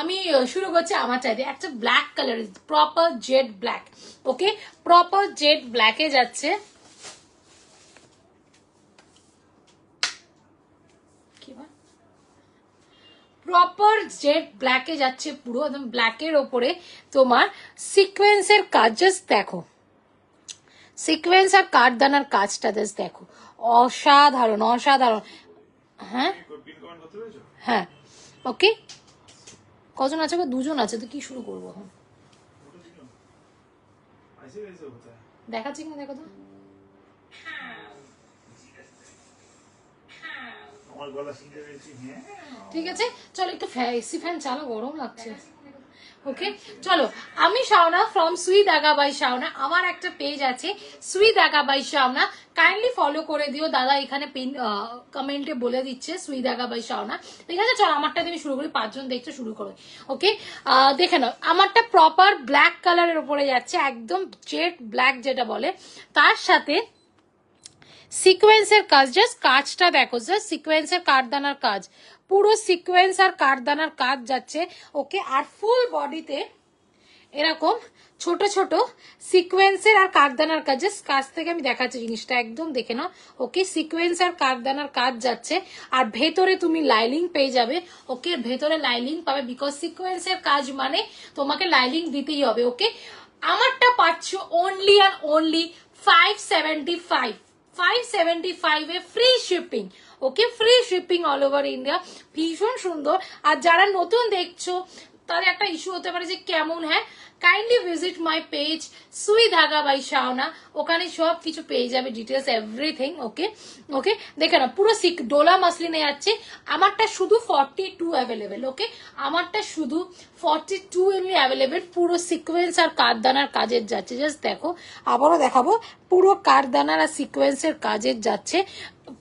আমি শুরু করছি আমার চাইতে একটা black colour, proper jade black. Okay, proper jade ব্ল্যাকে যাচ্ছে, প্রপার জেড ব্ল্যাকে যাচ্ছে, পুরো একদম ব্ল্যাকের ওপরে তোমার সিকোয়েন্সের কাজ। জাস্ট দেখো সিকোয়েন্স আর কাঠদানার কাজটা, জাস্ট দেখো, অসাধারণ অসাধারণ। হ্যাঁ হ্যাঁ, ওকে। কজন আছে গো? দুজন আছে। তো কি শুরু করবো এখন? দেখাচ্ছি কিনা দেখো তো। ঠিক আছে, চলো একটু এসি ফ্যান চালো, গরম লাগছে। ওকে চলো, আমি শাওনা ফ্রম সুই দাগা বাই শাওনা। আমার একটা পেজ আছে সুই Daga by Shaona, kindly follow করে দিও। দাদা এখানে পিন কমেন্টে বলে দিচ্ছে সুই দাগা বাই শাওনা। ঠিক আছে, চলো আমারটা দিয়ে শুরু করি, 5 জন দেখছো, শুরু করো। ওকে, দেখে নাও আমারটা প্রপার ব্ল্যাক কালারের উপরে যাচ্ছে, একদম জেড ব্ল্যাক যেটা বলে, তার সাথে সিকোয়েন্সের কাজ। জাস্ট কাজটা দেখো, জাস্ট সিকোয়েন্সের কাঠদানার কাজ, পুরো সিকোয়েন্স আর কাঠদানার কাজ যাচ্ছে। ওকে, আর ফুল বডিতে এরকম ছোট ছোট সিকোয়েন্সের আর কাঠদানার কাজ। জাস্ট কাছ থেকে আমি দেখাচ্ছি জিনিসটা, একদম দেখে নাও। ওকে, সিকোয়েন্স আর কাঠদানার কাজ যাচ্ছে, আর ভেতরে তুমি লাইলিং পেয়ে যাবে। ওকে, ভেতরে লাইলিং পাবে, বিকজ সিকোয়েন্সের কাজ মানে তোমাকে লাইলিং দিতেই হবে। ওকে, আমারটা পাচ্ছ অনলি আর অনলি 575। 575 এ free shipping. Okay, free shipping all over India. ভীষণ সুন্দর। আর যারা নতুন দেখছো তাদের একটা ইস্যু হতে পারে যে কেমন, হ্যাঁ, kindly visit my page Sui Dhaga by শাওনা, ওখানে সব কিছু পেয়ে যাবে, ডিটেলস এভরিথিং। ওকে ওকে, দেখে না পুরো ডোলা মাসলিনে যাচ্ছে। আমারটা শুধু 42 অ্যাভেলেবেল। ওকে, আমারটা শুধু 42 এমনি অ্যাভেলেবেল, পুরো সিকোয়েন্স আর কাঠদানার কাজের যাচ্ছে। জাস্ট দেখো, আবারও দেখাবো, পুরো কাঠদানার আর সিকোয়েন্সের কাজের যাচ্ছে।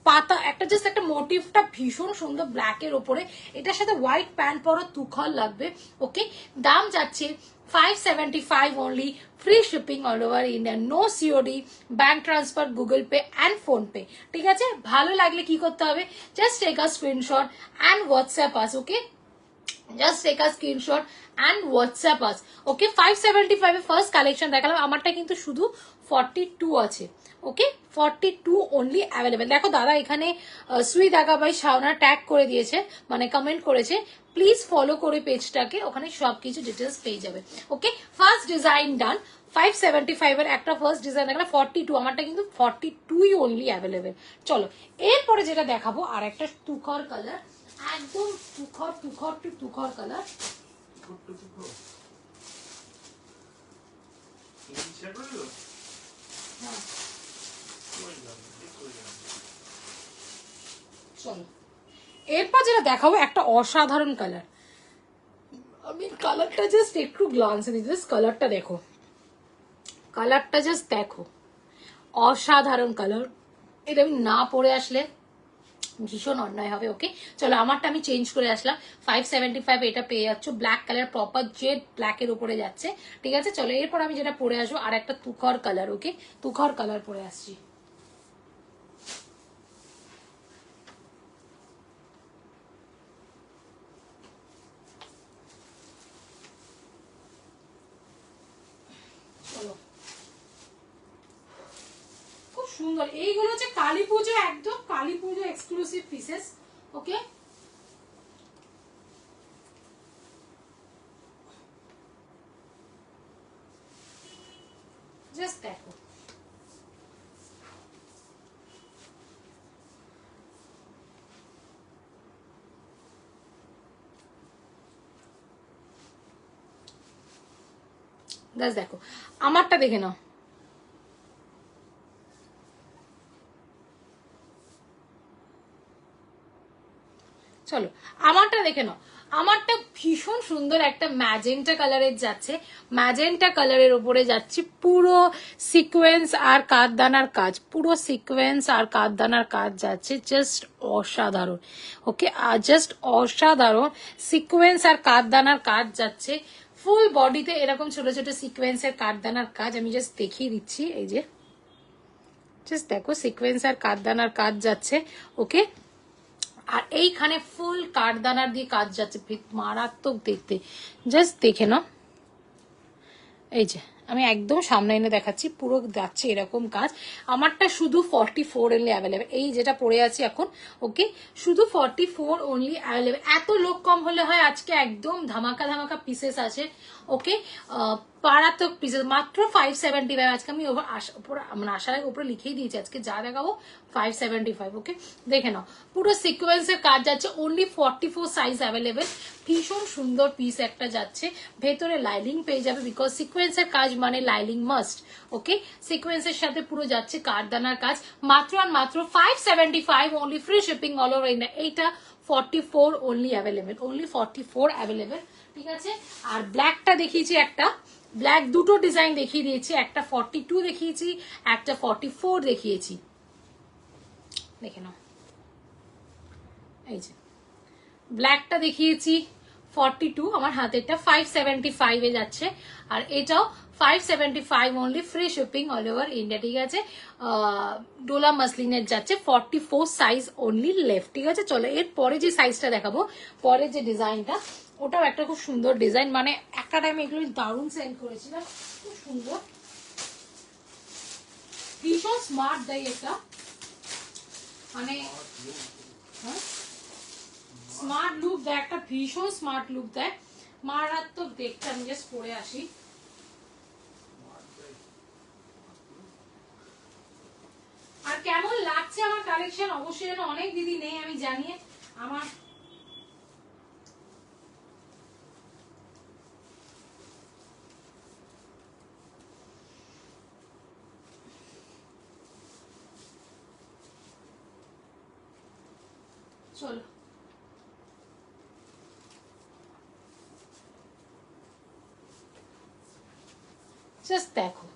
পাতা একটা, জাস্ট একটা মোটিভটা ভীষণ সুন্দর ব্ল্যাকের ওপরে, এটার সাথে হোয়াইট প্যান্ট পরো, তুখল লাগবে। ওকে, দাম যাচ্ছে 575 only, free shipping all over India, no COD, bank transfer, Google Pay and Phone Pay। ঠিক আছে, ভালো লাগলে কি করতে হবে? Just take a screenshot and WhatsApp us। Okay, just take a screenshot and WhatsApp us. Okay, 575 এ first collection দেখালাম, আমারটা কিন্তু শুধু 42 আছে। Okay, 42 only available. দেখো দাদা এখানে সুই দাগা বাই শাওনা ট্যাগ করে দিয়েছে, মানে কমেন্ট করেছে, প্লিজ ফলো করে পেজটাকে, ওখানে সবকিছু ডিটেলস পেয়ে যাবে। ওকে, ফার্স্ট ডিজাইন ডান। 575 এর একটা ফার্স্ট ডিজাইন দেখালাম, 42, আমারটা কিন্তু 42 অনলি অ্যাভেলেবেল। চলো এরপরে যেটা দেখাবো আর একটা তুখর কালার, একদম তুখর তুখর টু তুখর কালার। চলো এরপর যেটা দেখাবো একটা অসাধারণ কালার। আমি কালারটা জাস্ট একটু গ্লান্স দিই, জাস্ট কালারটা দেখো, কালারটা জাস্ট দেখো, অসাধারণ কালার। এটা আমি না পরে আসলে ভীষণ অন্যায় হবে। ওকে চলো, আমারটা আমি চেঞ্জ করে আসলাম। 575 এটা পেয়ে যাচ্ছ, ব্ল্যাক কালার, প্রপার জেড ব্ল্যাকের উপরে যাচ্ছে। ঠিক আছে, চলো এরপর আমি যেটা পরে আসবো আর একটা তুখর কালার। ওকে, তুখর কালার পরে আসছি। খুব সুন্দর, এইগুলো হচ্ছে কালী পুজো, একদম কালী পুজো এক্সক্লুসিভ পিসেস। ওকে, জাস্ট দেখো, জাস্ট দেখো, আমারটা দেখে নাও। চলো আমারটা দেখে নাও, আমারটা ভীষণ সুন্দর একটা ম্যাজেন্টা কালারের যাচ্ছে, ম্যাজেন্টা কালারের উপরে যাচ্ছে, পুরো সিকোয়েন্স আর কাঠদানার কাজ, পুরো সিকোয়েন্স আর কাঠদানার কাজ যাচ্ছে, জাস্ট অসাধারণ। ওকে, জাস্ট অসাধারণ সিকোয়েন্স আর কাঠদানার কাজ যাচ্ছে, ফুল বডিতে এরকম ছোট ছোট সিকোয়েন্সের কাঠদানার কাজ। আমি জাস্ট দেখিয়ে দিচ্ছি, এই যে জাস্ট দেখো সিকোয়েন্স আর কাঠদানার কাজ যাচ্ছে। ওকে, আর এইখানে ফুল কাঠদানার দিয়ে কাজ যাচ্ছে, মারাত্মক দেখতে, জাস্ট দেখে নাও। এই যে আমি একদম সামনে এনে দেখাচ্ছি, পুরো যাচ্ছে এরকম কাজ। আমারটা শুধু 44 অনলি অ্যাভেলেবেল, এই যেটা পরে আছি এখন, ওকে, শুধু 44 অনলি অ্যাভেলেবেল। এত লোক কম হলে হয়, আজকে একদম ধামাকা ধামাকা পিসেস আছে, ওকে, মারাত্মক পিসেস, মাত্র 575। আজকে আমি মানে আসার আগে উপরে লিখেই দিয়েছি, আজকে যা দেখাবো 575, ওকে। দেখে নাও পুরো সিকোয়েন্সের কাজ যাচ্ছে, অনলি 44 সাইজ অ্যাভেলেবেল। ভীষণ সুন্দর পিস একটা যাচ্ছে, ভেতরে লাইনিং পেয়ে যাবে, বিকজ সিকোয়েন্সের কাজ মানে লাইনিং মাস্ট, ওকে। সিকোয়েন্সের সাথে পুরো যাচ্ছে কাঠদানার কাজ, মাত্র আর মাত্র 575 only, free shipping all over India. এইটা 44 অনলি অ্যাভেলেবেল, অনলি 44 অ্যাভেলেবেল, ঠিক আছে। আর ব্ল্যাকটা দেখিয়েছি একটা, ব্ল্যাক দুটো ডিজাইন দেখিয়ে দিয়েছি, একটা 42 দেখিয়েছি, একটা 44 দেখিয়েছি, দেখে নাও। এই যে ব্ল্যাকটা দেখিয়েছি 42, আমার হাতেরটা 575 এ যাচ্ছে, আর এটাও 575 only, free shipping all over India, ঠিক আছে। ডোলা মাসলিনের যাচ্ছে 44 সাইজ অনলি লেফট, ঠিক আছে। চলো এর পরে যে সাইজটা দেখাবো, পরে যে ডিজাইনটা, ওটাও একটা খুব সুন্দর ডিজাইন, মানে একটা টাইমে এগুলো দারুণ সেন্ড করেছিলাম, খুব সুন্দর, ভীষণ স্মার্ট দেয় এটা, মানে হ্যাঁ স্মার্ট লুক দেয়, একটা ভীষণ স্মার্ট লুক দেয়, মারাত্মক দেখতে। আমি জাস্ট পরে আসি, আর কেমন লাগছে আমার কালেকশন অবশ্যই যেন, অনেক দিদি নেই আমি জানি, আমার চলো জাস্ট দেখো,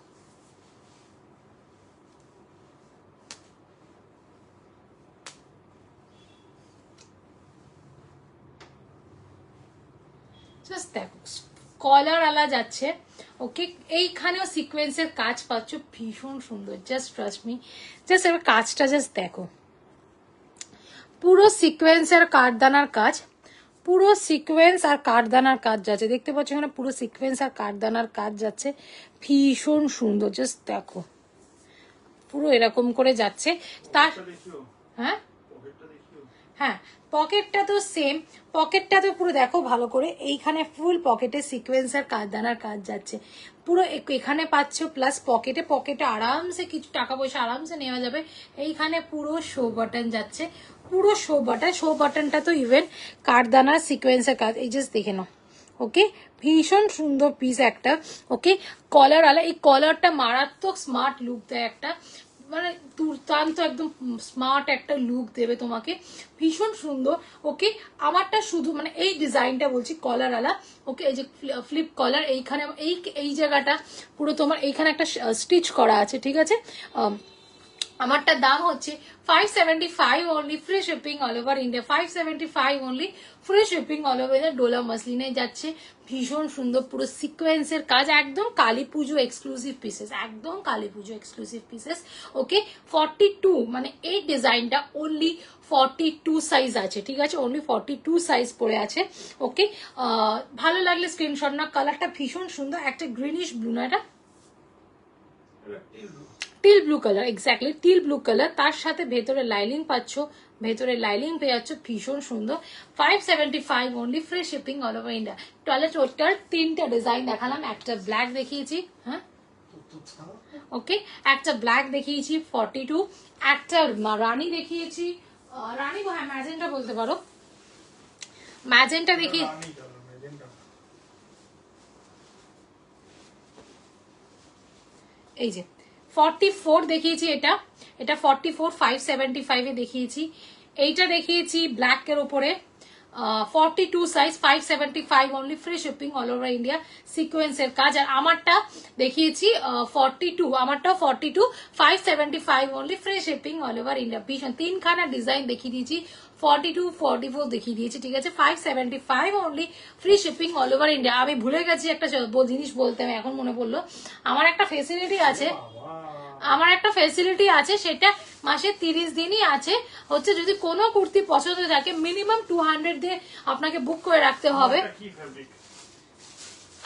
জাস্ট দেখো, কলার আলা যাচ্ছে, ওকে। এইখানেও সিকোয়েন্সের কাজ পাচ্ছ, ভীষণ সুন্দর, জাস্ট ট্রাস্ট মি, জাস্ট এবার কাজটা জাস্ট দেখো, পুরো সিকোয়েন্স আর কাঠদানার কাজ, পুরো সিকোয়েন্স আর কাঠদানার কাজ যাচ্ছে, দেখতে পাচ্ছ এখানে পুরো সিকোয়েন্স আর কাঠদানার কাজ যাচ্ছে, ভীষণ সুন্দর, জাস্ট দেখো পুরো এরকম করে যাচ্ছে। তার হ্যাঁ হ্যাঁ পকেটটা তো সেম, পকেটটা তো পুরো দেখো ভালো করে, এইখানে ফুল পকেটে সিকোয়েন্সের কাঠদানার কাজ যাচ্ছে, পুরো এখানে পাচ্ছ, প্লাস পকেটে, পকেটে আরামসে কিছু টাকা পয়সা আরামসে নেওয়া যাবে। এইখানে পুরো শো বাটন যাচ্ছে, পুরো শো বাটন, শো বাটনটা তো ইভেন কাঠদানার সিকোয়েন্সের কাজ, এই জাস্ট দেখে নাও, ওকে। ভীষণ সুন্দর পিস একটা, ওকে। কলার আলা, এই কলারটা মারাত্মক স্মার্ট লুক দেয় একটা, মানে দুর্দান্ত একদম স্মার্ট একটা লুক দেবে তোমাকে, ভীষণ সুন্দর, ওকে। আমারটা শুধু মানে এই ডিজাইনটা বলছি কলার আলা, ওকে। এই যে ফ্লিপ কলার, এইখানে এই জায়গাটা পুরো তোমার এইখানে একটা স্টিচ করা আছে, ঠিক আছে। আমারটার দাম হচ্ছে 575 only, free shipping all over India, 575 only, free shipping all over India. ডোলা মাসলিনে যাচ্ছে, ভীষণ সুন্দর, পুরো সিকোয়েন্সের কাজ, একদম কালী পুজো এক্সক্লুসিভ পিসেস, একদম কালী পুজো এক্সক্লুসিভ পিসেস, ওকে। 42 মানে এই ডিজাইনটা অনলি 42 সাইজ আছে, ঠিক আছে, অনলি 42 সাইজ পড়ে আছে, ওকে। ভালো লাগলে স্ক্রিনশট না, কালারটা ভীষণ সুন্দর, একটা গ্রিনিশ ব্লু, না এটা teal blue colour, exactly teal blue colour, তার সাথে ভেতরে লাইনিং পাচ্ছ, ভেতরে লাইনিং পেয়ে যাচ্ছ, ভীষণ সুন্দর, 575 only, free shipping all over India. Toilet ওটার তিনটা ডিজাইন দেখালাম, একটা ব্ল্যাক দেখিয়েছি, হ্যাঁ ওকে, একটা ব্ল্যাক দেখিয়েছি 42, একটা রানী দেখিয়েছি, রানী হ্যাঁ ম্যাজেন্টা বলতে পারো, ম্যাজেন্টা দেখিয়ে, এই যে 44 দেখিয়েছি, এটা 44 575 এ দেখিয়েছি, এইটা দেখিয়েছি ব্ল্যাক এর উপরে 42 size, 575 only, free shipping all over India, সিকোয়েন্সের কাজ। আর আমারটা দেখিয়েছি 42, আমারটাও 42, 575 only, free shipping all over India. ভীষণ তিনখানা ডিজাইন দেখিয়ে দিয়েছি, 42 44 দেখিয়ে দিয়েছি, ঠিক আছে, 575 only, free shipping all over India. আমি ভুলে গেছি একটা জিনিস বলতে, আমি এখন মনে পড়লো, আমার একটা ফেসিলিটি আছে, আমার একটা ফেসিলিটি আছে, সেটা মাসে 30 দিনই আছে। হচ্ছে যদি কোনো কুর্তি পছন্দ থাকে মিনিমাম 200 দিয়ে আপনাকে বুক করে রাখতে হবে।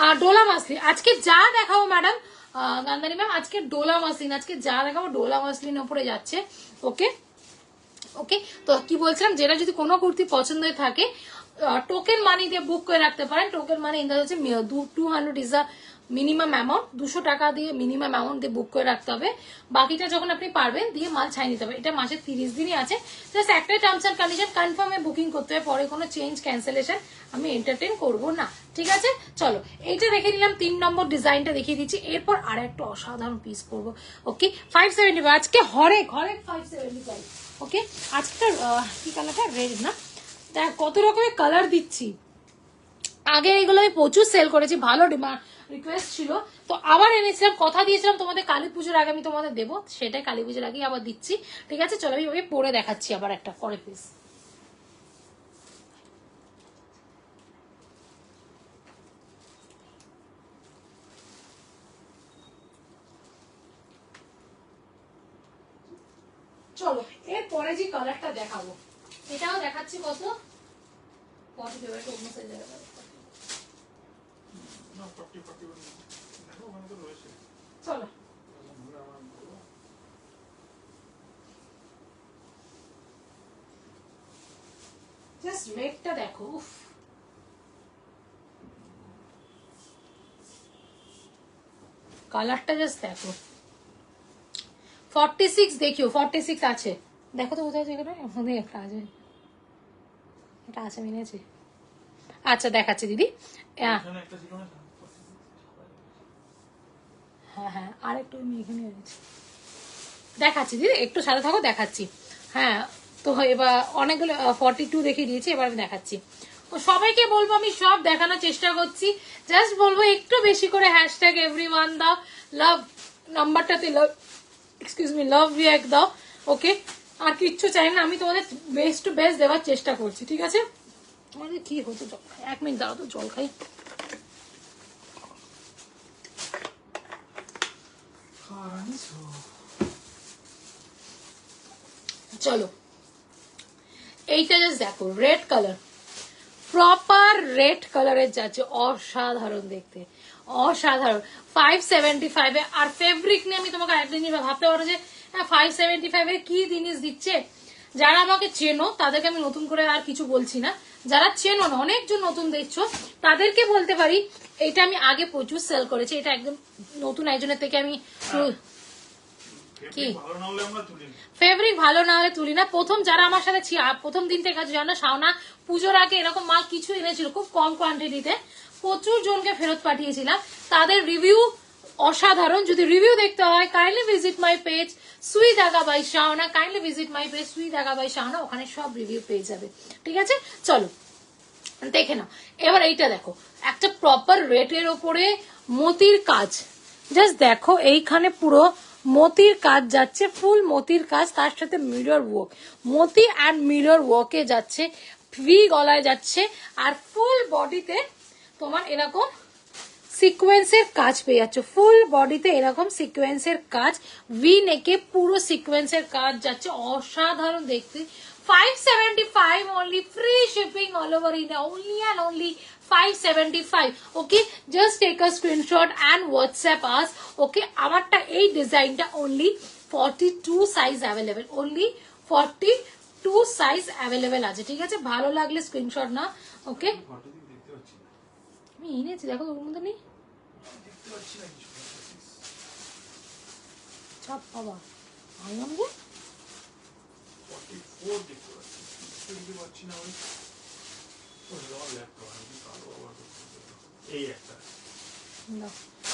আর ডোলা মাসলিন আজকে যা দেখাবো ম্যাডাম, গান্ধারী ম্যাম, আজকে ডোলা মাসলিন, আজকে যা দেখাবো ডোলা মাসলিন উপরে যাচ্ছে। ওকে ওকে, তো কি বলছিলাম, যেটা যদি কোনো কুর্তি পছন্দ থাকে টোকেন মানি দিয়ে বুক করে রাখতে পারেন। টোকেন মানি ইন দ্য হচ্ছে 200 ইজ আ মিনিমাম অ্যামাউন্ট, 200 টাকা দিয়ে মিনিমাম অ্যামাউন্ট দিয়ে বুক করে রাখতে হবে। বাকিটা যখন আপনি পারবেন দিয়ে মাল ছাই নিতে হবে। এটা মাসে 30 দিনই আছে। জাস্ট একটাই টার্মস অ্যান্ড কন্ডিশন, কনফার্মে বুকিং করতে হবে, পরে কোনো চেঞ্জ ক্যান্সেলেশন আমি এন্টারটেন করবো না। ঠিক আছে, চলো এইটা দেখে নিলাম, 3 নম্বর ডিজাইনটা দেখিয়ে দিচ্ছি। এরপর আর একটা অসাধারণ পিস করবো। ওকে 575 আজকে হরেক 575। ওকে আজকে কি কালারটা, রেড না? দেখ কত রকমের কালার দিচ্ছি। আগে এগুলো আমি প্রচুর সেল করেছি, ভালো ডিমান্ড রিকোয়েস্ট ছিল, তো আবার এনেছিলাম, কথা দিয়েছিলাম তোমাদের কালী পুজোর আগে আমি তোমাদের দেবো, সেটাই কালী পুজোর আগে আবার দিচ্ছি। ঠিক আছে, চলো আমি পরে দেখাচ্ছি আবার একটা পরে পিস। চলো এরপরে যে কালারটা দেখাবো, এটাও দেখাচ্ছি কত 40 অন্য সাইজের। চলো জাস্ট রেডটা দেখো, উফ কালারটা জাস্ট দেখো। 46 দেখিও, 46 আছে, দেখো তো কোথায় আছে, এখানে একটা আছে, এটা আছে মিনেছে। আচ্ছা দেখাচ্ছি দিদি, হ্যাঁ হ্যাঁ আর একটু আমি এখানে দেখাচ্ছি দিদি, একটু সাথে থাকো দেখাচ্ছি। হ্যাঁ তো এবার অনেকগুলো 42 দেখিয়ে দিয়েছি, এবার আমি দেখাচ্ছি। সবাইকে বলবো, আমি সব দেখানোর চেষ্টা করছি, জাস্ট বলবো একটু বেশি করে হ্যাশট্যাগ এভরিওয়ান দাও, লাভ নাম্বারটাতে লাভ, এক্সকিউজ মি, লাভ রিঅ্যাক্ট দাও। ওকে আর কিচ্ছু চাই না, আমি তোমাদের বেস্ট টু বেস্ট দেওয়ার চেষ্টা করছি। ঠিক আছে, আমাদের কি হতো, জল খাই, 1 মিনিট দাঁড়াও তো, জল খাই। চলো এইটা জাস্ট দেখো, রেড কালার, প্রপার রেড কালারের যাচ্ছে, অসাধারণ দেখতে, অসাধারণ। 575 এ, আর ফেব্রিক নিয়ে আমি তোমাকে আরেকটা জিনিস ভাবতে পারো যে 575 এ কি জিনিস দিচ্ছে। যারা আমাকে চেনো তাদেরকে আমি নতুন করে আর কিছু বলছি না, যারা চেনো না, অনেকজন নতুন দেখছো, তাদেরকে বলতে পারি এটা আমি আগে প্রচুর সেল করেছি, এটা একদম নতুন একজনের থেকে আমি কি ফেব্রিক ভালো না হলে তুলি না। প্রথম যারা আমার সাথে প্রথম দিন থেকে আছে জানো, শাওনা পুজোর আগে এরকম মাল কিছু এনেছিল খুব কম কোয়ান্টিটিতে, প্রচুর জনকে ফেরত পাঠিয়েছিলাম, তাদের রিভিউ অসাধারণ। যদি রিভিউ দেখতে হয় kindly visit my page Sui Dhaga by Shaona, kindly visit my page Sui Dhaga by শাওনা, ওখানে সব রিভিউ পেয়ে যাবে। ঠিক আছে, চলো দেখে নাও। এবার এইটা দেখো, একটা প্রপার রেটের ওপরে মতির কাজ, জাস্ট দেখো এইখানে পুরো মতির কাজ যাচ্ছে, ফুল মতির কাজ, তার সাথে mirror work, moti and mirror ওয়ার্কে যাচ্ছে, ভি গলায় যাচ্ছে, আর ফুল বডিতে তোমার এরকম সিকোয়েন্সের কাজ পেয়ে যাচ্ছে, ফুল বডিতে এরকম সিকোয়েন্সের কাজ, ভি নেকে পুরো সিকোয়েন্সের কাজ যাচ্ছে, অসাধারণ দেখতে। 575 only, free shipping all over India, only and only 575. Okay, just take a screenshot and WhatsApp us. Okay, আমারটা এই ডিজাইনটা only 42 size available, only 42 size available আছে। ঠিক আছে, ভালো লাগলে স্ক্রিনশট না। ওকে আমি এনেছি, দেখো ওর মধ্যে নেই চাপ বাবা, আনলাম যে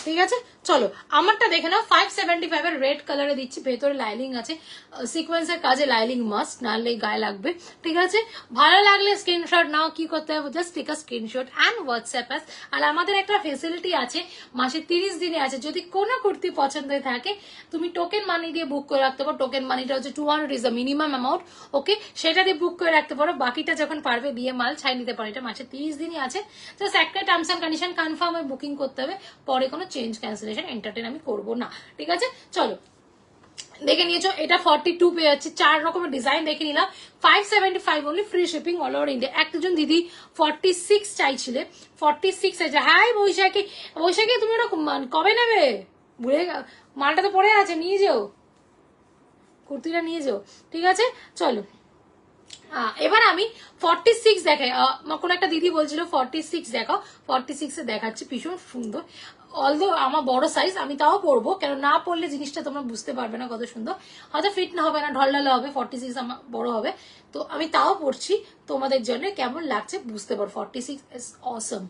ঠিক আছে, চলো আমারটা দেখে নাও। 575 এর রেড কালারে দিচ্ছি, ভেতরে লাইলিং আছে, সিকোয়েন্সের কাজে লাইলিং মাস্ট, নাহলে গায়ে লাগবে। ঠিক আছে, ভালো লাগলে স্ক্রিনশট নাও, কি করতে হবে, just take a screenshot and WhatsApp us. আর আমাদের একটা ফেসিলিটি আছে, মাসে 30 দিনে আছে, যদি কোনো কুর্তি পছন্দ থাকে তুমি টোকেন মানি দিয়ে বুক করে রাখতে পারো। টোকেন মানিটা হচ্ছে 200 ইজ দ্য মিনিমাম অ্যামাউন্ট। ওকে, সেটা দিয়ে বুক করে রাখতে পারো, বাকিটা যখন পারবে বিয়ে মাল ছাই নিতে পারো। এটা মাসে 30 দিনই আছে, জাস্ট একটা terms and condition confirm booking করতে হবে, পরে কোনো চেঞ্জ ক্যান্সেলেশন এন্টারটেন আমি করবো না। ঠিক আছে, চলো দেখে নিয়েছো, এটা 42 পেয়ে যাচ্ছে, 4 রকমের ডিজাইন দেখে নিলাম, 575 only, free shipping all over India. একজন দিদি 46 চাইছিলে, 46 আছে। হাই বৈশাখী, বৈশাখী তুমি ওটা কবে নেবে? ভুলে মালটা তো পড়ে আছে, নিয়ে যাও, কুর্তিটা নিয়ে যাও, ঠিক আছে। চলো এবার আমি 46 দেখাই। কোন একটা দিদি বলছিল 46 দেখাও, 46 এ দেখাচ্ছি, ভীষণ সুন্দর। অলদো আমার বড় সাইজ, আমি তাও পরবো, কেন না পরলে জিনিসটা তোমরা বুঝতে পারবে না কত সুন্দর, হয়তো ফিট না হবে না, ঢলঢালা হবে, 46 আমার বড় হবে, তো আমি তাও পরছি তোমাদের জন্য, কেমন লাগছে বুঝতে পারো। 46 ইজ অসম।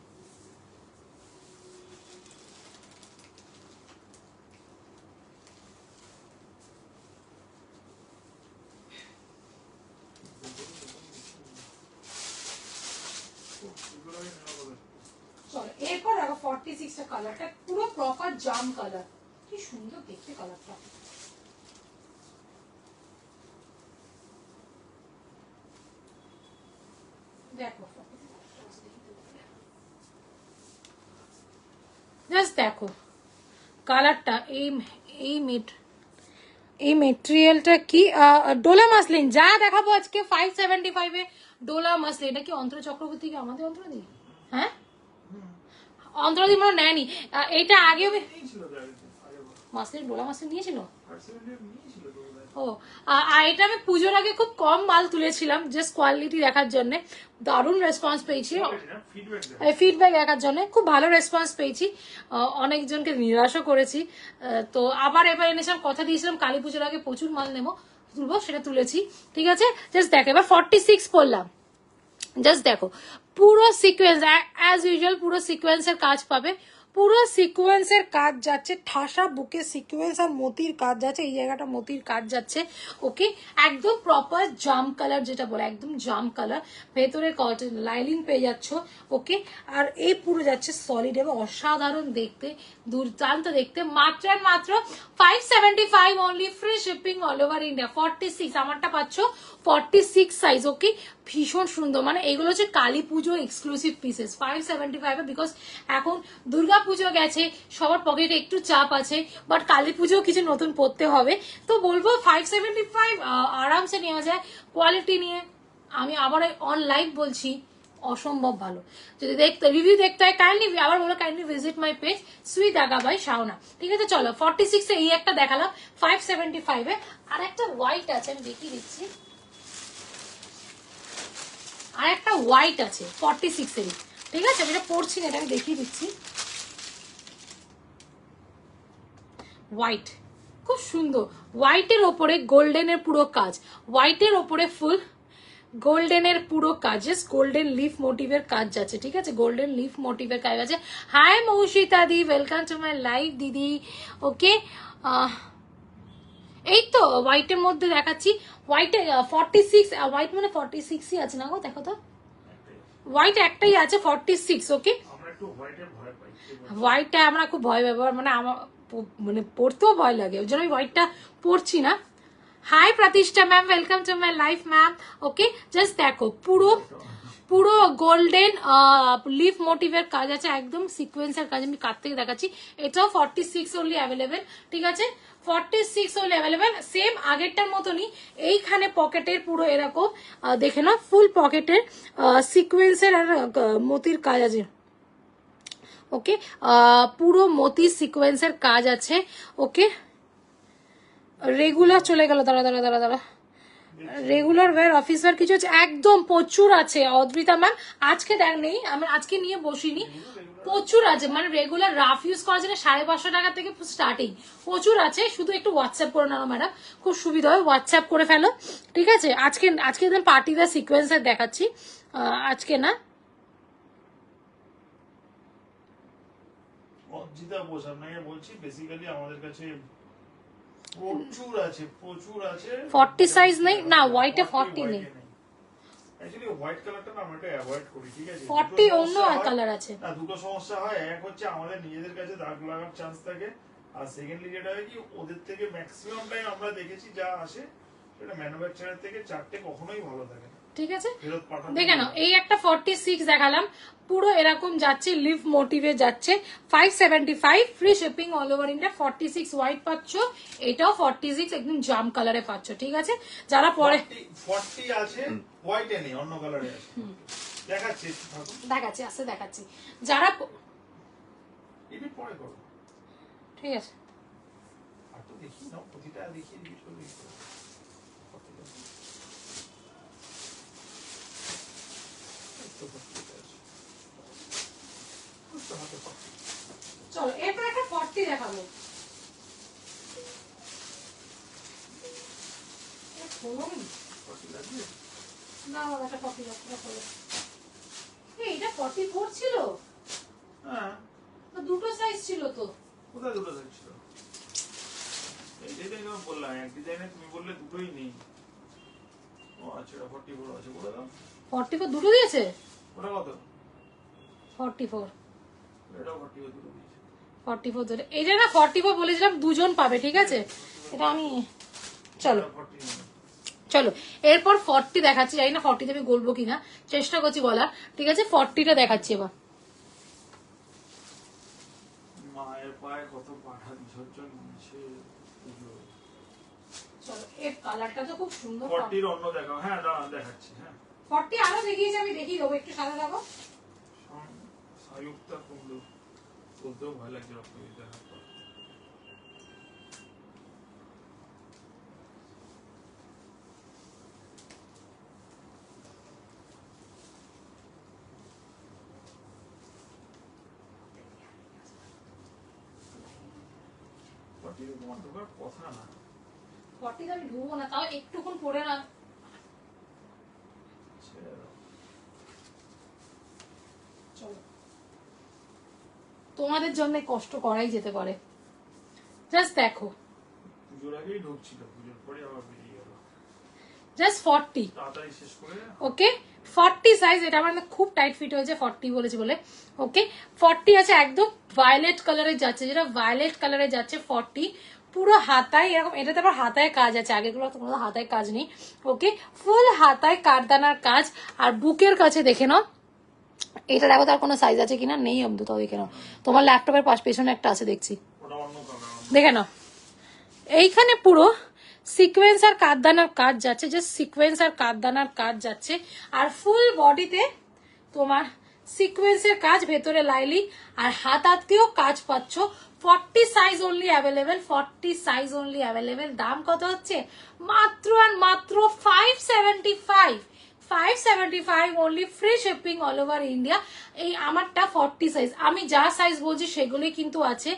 চলো এরপর দেখো 46 টা কালারটা পুরো প্রপার জাম কালার, কি সুন্দর দেখতে কালারটা। দেখো জাস্ট দেখো কালারটা, এই মেটেরিয়ালটা কি ডোলা মাসলিন, যা দেখাবো আজকে 575 এ ডোলা মাসলিন। এটা কি অন্তর চক্রবর্তী, কি আমাদের অন্তরদি? হ্যাঁ অন্তরদি মনে নেয়নি এটা আগে মাসলিন, ডোলা মাসলিন নিয়েছিল। ও আর এটা আমি পুজোর আগে খুব কম মাল তুলেছিলাম, জাস্ট কোয়ালিটি দেখার জন্য, দারুণ রেসপন্স পেয়েছি, ফিডব্যাক দেখার জন্য খুব ভালো রেসপন্স পেয়েছি, অনেকজনকে নিরাশও করেছি। তো আবার এবার এনেছিলাম, কথা দিয়েছিলাম কালী পুজোর আগে প্রচুর মাল তুলবো, সেটা তুলেছি, ঠিক আছে। জাস্ট দেখো এবার 46 পড়লাম, জাস্ট দেখো পুরো সিকোয়েন্স অ্যাজ ইউজুয়াল, পুরো সিকোয়েন্সের কাজ পাবে, পুরো সিকোয়েন্সের কাজ যাচ্ছে, ঠাসা বুকে সিকোয়েন্স আর মতির কাজ যাচ্ছে, এই জায়গাটা মতির কাজ যাচ্ছে, ওকে। একদম প্রপার জাম কালার যেটা বলে, একদম জাম কালার, ভেতরে কটন লাইনিং পেয়ে যাচ্ছ, ওকে। আর এই পুরো যাচ্ছে সলিড এবং অসাধারণ দেখতে, দুর্দান্ত দেখতে, মাত্র আর মাত্র 575 only, free shipping all over India. 46 আমারটা পাচ্ছ 46 সাইজ, ওকে। ভীষণ সুন্দর, মানে এগুলো হচ্ছে কালী পুজো এক্সক্লুসিভ পিসেস, 575 বিকজ এখন দুর্গা পুজো গেছে, সবার পকেটে একটু চাপ আছে, বাট কালী পুজো কিছু নতুন পড়তে হবে, তো বলবো 575 আরামসে নেওয়া যায় কোয়ালিটি নিয়ে। আমি আবার অন লাইভ বলছি, অসম্ভব ভালো। যদি দেখতে রিভিউ দেখতে হয় কাইন্ডলি আবার বলো, কাইন্ডলি ভিজিট মাই পেজ সুই দাগা বাই শাওনা, ঠিক আছে। চলো 46 এ এই একটা দেখালাম, 575 এ আর একটা হোয়াইট আছে, আমি দেখিয়ে দিচ্ছি, আর একটা হোয়াইট আছে 46 এর, ঠিক আছে। আমি এটা পড়ছি না, এটা আমি দেখিয়ে দিচ্ছি, হোয়াইট খুব সুন্দর, হোয়াইটের ওপরে গোল্ডেনের পুরো কাজ, হোয়াইটের ওপরে ফুল গোল্ডেনের পুরো কাজ, জাস্ট গোল্ডেন লিফ মোটিভের কাজ যাচ্ছে, ঠিক আছে, গোল্ডেন লিফ মোটিভের কাজ আছে। হাই মৌসিতা দি, ওয়েলকাম টু মাই লাইভ দিদি, ওকে। এই তো হোয়াইটের মধ্যে দেখাচ্ছি, হোয়াইটে 46, হোয়াইট মানে 46ই আছে না গো, দেখো তো হোয়াইট একটাই আছে 46, ওকে। হোয়াইটটা আমরা খুব ভয় ব্যবহার, মানে আমার মানে পড়তেও ভয় লাগে, ওই জন্য আমি হোয়াইটটা পড়ছি না। হাই প্রতিষ্ঠা ma'am, welcome to my life ma'am, okay. Just দেখো পুরো পুরো গোল্ডেন লিফ মোটিভের কাজ আছে, একদম সিকোয়েন্সের কাজ, আমি কাছ থেকে দেখাচ্ছি, এটাও 46 অনলি অ্যাভেলেবেল, ঠিক আছে। 46 অনলি অ্যাভেলেবেল, সেম আগেরটার মতনই, এইখানে পকেটের পুরো এরকম দেখে নাও, ফুল পকেটের সিকোয়েন্সের আর মতির কাজ আছে, ওকে। পুরো মতি সিকোয়েন্সের কাজ আছে, ওকে। রেগুলার চলে গেল, দাঁড়া দাঁড়া দাঁড়া দাঁড়া, রেগুলার ওয়্যার অফিস ওয়্যার কিছু আছে, একদম প্রচুর আছে অদ্রিতা ম্যাম, আজকে দেখ নেই, আমি আজকে নিয়ে বসিনি, প্রচুর আছে, মানে রেগুলার রাফ ইউজ করার জন্য 550 টাকা থেকে স্টার্টিং, প্রচুর আছে, শুধু একটু হোয়াটসঅ্যাপ করে নাও ম্যাডাম, খুব সুবিধা হয়, হোয়াটসঅ্যাপ করে ফেলো, ঠিক আছে। আজকে একদম পার্টিদার সিকোয়েন্সের দেখাচ্ছি, আজকে না অজিতা বোস আপনাকে বলছি, বেসিক্যালি আমাদের কাছে প্রচুর আছে, প্রচুর আছে। 40 সাইজ নেই না, হোয়াইটে 40 নেই, অ্যাকচুয়ালি হোয়াইট কালারটা না আমরা এটা অ্যাভয়েড করি, ঠিক আছে। 40 অন্য কালার আছে না, দুটো সমস্যা হয়, এক হচ্ছে আমাদের নিজেদের কাছে দাগ লাগার চান্স থাকে, আর সেকেন্ডলি যেটা হয় কি ওদের থেকে ম্যাক্সিমাম টাইম আমরা দেখেছি যা আসে সেটা ম্যানুফ্যাকচারার থেকে চারটে কখনোই ভালো থাকে না, ঠিক আছে, ফেরত পাঠাতে দেখে নাও। এই একটা 46 দেখালাম, পুরো এরকম যাচ্ছে, লিভ মোটিভে যাচ্ছে, 575, free shipping all over India. 46 white পাচ্ছ, এটাও 46 একদম জাম কালারে পাচ্ছ, ঠিক আছে। যারা পরে 40 আছে, হোয়াইটে নেই, অন্য কালারে আছে। দেখাচ্ছি থাকুন। দেখাচ্ছি, আস্তে দেখাচ্ছি। যারা এটা পরে করো, ঠিক আছে, আর তো দেখি না, প্রতিটা দেখিয়ে দিই চলে গেছে। চলো এরপর একটা 40 দেখাবো। না বাবা, একটা 40 দেখাবো। এটা 44 ছিল, হ্যাঁ তো দুটো সাইজ ছিল তো। কোথায় দুটো দেখছিল? এই ডিজাইন বললাম, এক ডিজাইনে তুমি বললে দুটোই নেই। ও আচ্ছা, 44 আছে, বলে দাও। 44 দুটো দিয়েছে, ওটা কত? 44, এটাও 44 দুটো দিয়েছে। 44 ধরে, এইটা না 44 বলেছিলাম দুজন পাবে, ঠিক আছে। এটা আমি, চলো এটা 40 নেই। চলো এরপর 40 দেখাচ্ছি, জানি না 40 আমি বলবো কিনা, চেষ্টা করছি বলার, ঠিক আছে। 40টা দেখাচ্ছি এবার। মায়ের পায়ে কত পাঠা বিসর্জন দিয়েছে। চলো এর কালারটা তো খুব সুন্দর। 40 অন্য দেখাও। হ্যাঁ দাঁড়া দেখাচ্ছি। হ্যাঁ 40 আরো দেখিয়েছি, আমি দেখিয়ে দেবো, একটু সাদা দেবো। সায়ুক্তা কুমড়ো বলতেও ভয় লাগছে, রক্ত দিতে হাত পা। তোমার ঢোকার কথা না। 40 আমি ঢুকবো না, তাও একটুক্ষণ পরে না। ছেড়ে দাও। চলো তোমাদের জন্য কষ্ট করাই যেতে পারে, জাস্ট দেখো। পুজোর আগেই ঢুকছিল, পুজোর পরে আবার বেরিয়ে গেল। জাস্ট 40, তাড়াতাড়ি শেষ করে। ওকে। 40 সাইজ, এটা আমার খুব টাইট ফিট হয়েছে 40 বলেছি বলে, ওকে। 40 আছে, একদম ভায়োলেট কালারে যাচ্ছে, যেটা ভায়োলেট কালারে যাচ্ছে 40, পুরো হাতায় এরকম, এটাতে আবার হাতায় কাজ আছে, আগেগুলো তো কোনো হাতায় কাজ নেই, ওকে। ফুল হাতায় কারদানার কাজ, আর বুকের কাছে দেখে নাও, এটা দেখো তার কোনো সাইজ আছে কিনা, নেই অব্দ, তাও দেখে নাও। তোমার ল্যাপটপের পেছনে একটা আছে দেখছি, ওটা অন্য কালার। দেখে নাও। এইখানে পুরো সিকোয়েন্স আর কাঠদানার কাজ যাচ্ছে, জাস্ট সিকোয়েন্স আর কাঠদানার কাজ যাচ্ছে, আর ফুল বডিতে তোমার সিকোয়েন্সের কাজ, ভেতরে লাইলিং, আর হাতাতেও কাজ পাচ্ছ। 40 size only available, 40 size only available. দাম কত হচ্ছে? মাত্র আর মাত্র 575, 575 only, free shipping all over India. এই আমারটা 40 সাইজ, আমি যা সাইজ বলছি সেগুলোই কিন্তু আছে,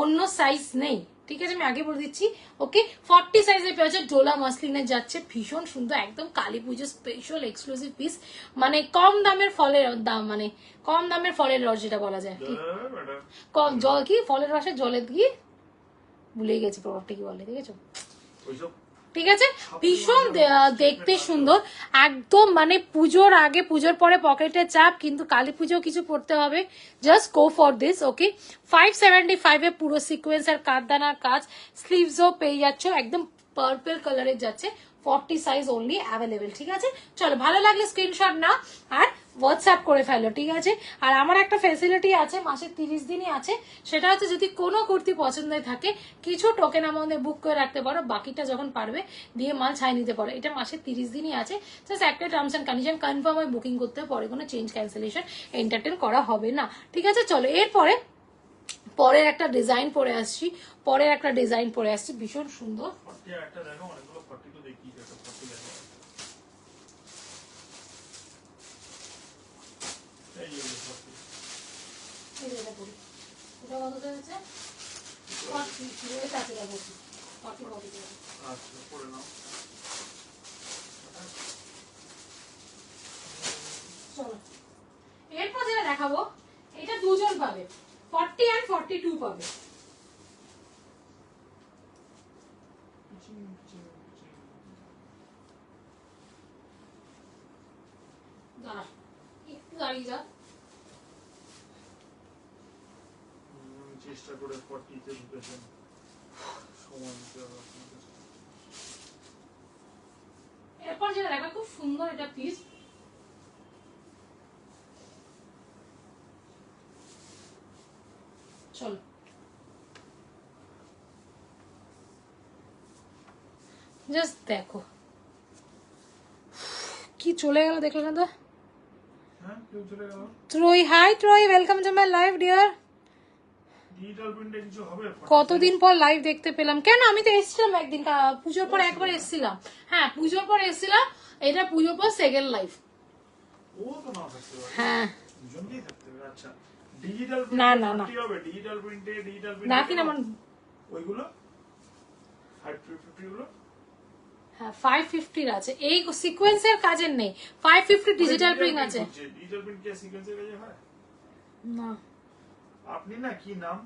অন্য সাইজ নেই, ঠিক আছে, আমি আগে বলে দিচ্ছি, ওকে। 40 সাইজে পেয়ে যাচ্ছে, ডোলা মাসলিনে যাচ্ছে, ভীষণ সুন্দর, একদম কালী পুজো স্পেশাল এক্সক্লুসিভ পিস, মানে কম দামের ফলের দাম, মানে কম দামের ফলের রস যেটা বলা যায়, ঠিক, কম জল কি ফলের রসে জলে দিয়ে, ভুলে গেছি প্রভাবটা কি বলে, ঠিক আছে, ওইসব ঠিক আছে। ভীষণ দেখতে সুন্দর, একদম মানে পুজোর আগে পুজোর পরে পকেটে চাপ, কিন্তু কালী পুজো কিছু পড়তে হবে, জাস্ট গো ফর দিস, ওকে। 575 এ পুরো সিকোয়েন্স আর কাঠদানার কাজ, স্লিভসও পেয়ে যাচ্ছ, একদম পার্পল কালারের যাচ্ছে, 40 সাইজ অনলি অ্যাভেলেবেল, ঠিক আছে। চলো ভালো লাগলে স্ক্রিনশট নাও আর হোয়াটসঅ্যাপ করে ফেলো, ঠিক আছে। আর আমার একটা ফেসিলিটি আছে, মাসে 30 দিনই আছে, সেটা হচ্ছে যদি কোনো কুর্তি পছন্দের থাকে, কিছু টোকেন আমাদের বুক করে রাখতে পারো, বাকিটা যখন পারবে দিয়ে মাল ছাই নিতে পারো, এটা মাসে 30 দিনই আছে, জাস্ট একটা টার্মস অ্যান্ড কন্ডিশন কনফার্ম হয়ে বুকিং করতে পরে কোনো চেঞ্জ ক্যান্সেলেশন এন্টারটেন করা হবে না, ঠিক আছে। চলো এরপরে পরের একটা ডিজাইন পরে আসছি, পরের একটা ডিজাইন পরে আসছি, ভীষণ সুন্দর। 40 একটা দেখো, অনেকগুলো 40 তো দেখি, একটা 40 দেখো। এই যে 40 এই যে এটা পরি, এটা কত হয়েছে? 40 এটা আছে, দেখো 40 40 টাকা। আচ্ছা পরে নাও। চলো এরপর যেটা দেখাবো, এটা দুজন পাবে, 40 and 42 পাবে। দাঁড়া একটু দাঁড়িয়ে যা, চেষ্টা করে 40 তে ঢুকেছেন, সময় নিতে হবে আপনাদের। এরপর যেটা দেখা খুব সুন্দর এটা পিস, চলো জাস্ট দেখো কি চলে গেল, দেখলে না তো? হ্যাঁ কেউ চলে গেল। Trayee, hi Trayee, welcome to my live dear. Digital প্রিন্টে কিছু হবে? কতদিন পর লাইভ দেখতে পেলাম। কেন, আমি তো এসেছিলাম একদিন, পুজোর পর একবার এসেছিলাম। হ্যাঁ পুজোর পর এসেছিলাম, এটা পুজোর পর সেকেন্ড লাইভ। ও তো না থাকতে পারে, হ্যাঁ দুজনকেই থাকতে হবে। আচ্ছা ডিজিটাল না, প্রিন্টে না, না। কি হবে? ডিজিটাল প্রিন্টে না কিনা আমার, ওইগুলো 550 গুলো হ্যাঁ 550 আছে, এই সিকোয়েন্সের কাজের নেই, 550 ডিজিটাল প্রিন্ট আছে। ডিজিটাল প্রিন্ট কি সিকোয়েন্সের কাজে হয় না আপনি না কি নাম,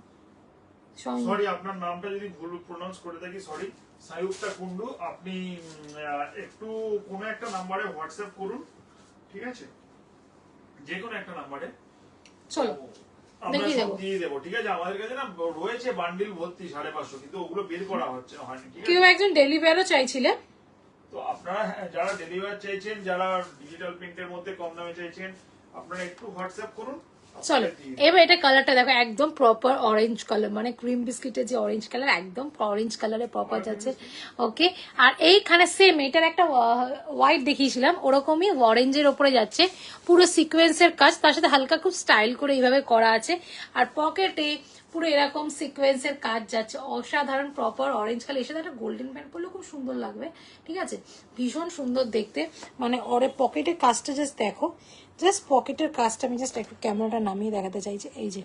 সঙ্গে সরি আপনার নামটা যদি ভুল প্রোনাউন্স করে থাকি সরি, সায়ুক্তা কুন্ডু। আপনি একটু কোনো একটা নাম্বারে হোয়াটসঅ্যাপ করুন, ঠিক আছে, যে কোনো একটা নাম্বারে, চলো আমরা দেখিয়ে সব দেবো। দিয়ে দেবো, ঠিক আছে। আমাদের কাছে না রয়েছে বান্ডিল ভর্তি 550, কিন্তু ওগুলো বের করা হচ্ছে না, হয়নি, ঠিক কেউ আছে। একজন ডেলিভারও চাইছিলেন, তো আপনারা যারা ডেলিভার চাইছেন, যারা ডিজিটাল প্রিন্টের মধ্যে কম দামে চাইছেন, আপনারা একটু হোয়াটসঅ্যাপ করুন। চলো এবার এটা কালারটা দেখো, একদম প্রপার অরেঞ্জ কালার, মানে ক্রিম বিস্কিটের যে অরেঞ্জ কালার, একদম অরেঞ্জ কালারে প্রপার যাচ্ছে। ওকে, আর এইখানে সেম এটার একটা হোয়াইট দেখিয়েছিলাম, ওরকমই অরেঞ্জের ওপরে যাচ্ছে, পুরো সিকোয়েন্সের কাজ, তার সাথে হালকা খুব স্টাইল করে এইভাবে করা আছে। আর পকেটে পুরো এরকম সিকোয়েন্সের কাজ যাচ্ছে, অসাধারণ প্রপার অরেঞ্জ কালার। এর সাথে একটা গোল্ডেন প্যান্ট পরলে খুব সুন্দর লাগবে, ঠিক আছে, ভীষণ সুন্দর দেখতে। মানে ওরে পকেটের কাজটা জাস্ট দেখো, জাস্ট পকেটের কাজটা আমি জাস্ট একটু ক্যামেরাটা নামিয়ে দেখাতে চাইছি। এই যে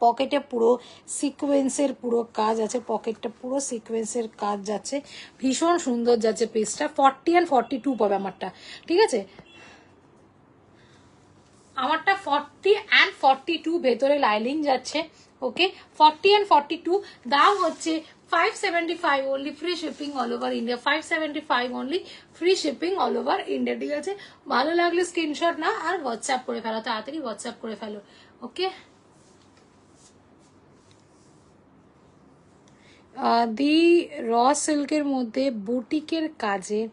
পকেটে পুরো সিকোয়েন্সের পুরো কাজ আছে, পকেটটা পুরো সিকোয়েন্সের কাজ যাচ্ছে, ভীষণ সুন্দর যাচ্ছে পিসটা। 40 and 42 পাবে আমারটা, ঠিক আছে, আমারটা 40 and 42 ভেতরে লাইনিং যাচ্ছে। ওকে 40 and 42, দাম হচ্ছে 575 only, free shipping all over India, 575 only, free shipping all over India, ঠিক আছে। ভালো লাগলে স্ক্রিনশট না আর হোয়াটসঅ্যাপ করে ফেলো, তাড়াতাড়ি হোয়াটসঅ্যাপ করে ফেলো। ওকে দি র সিল্কের মধ্যে বুটিকের কাজের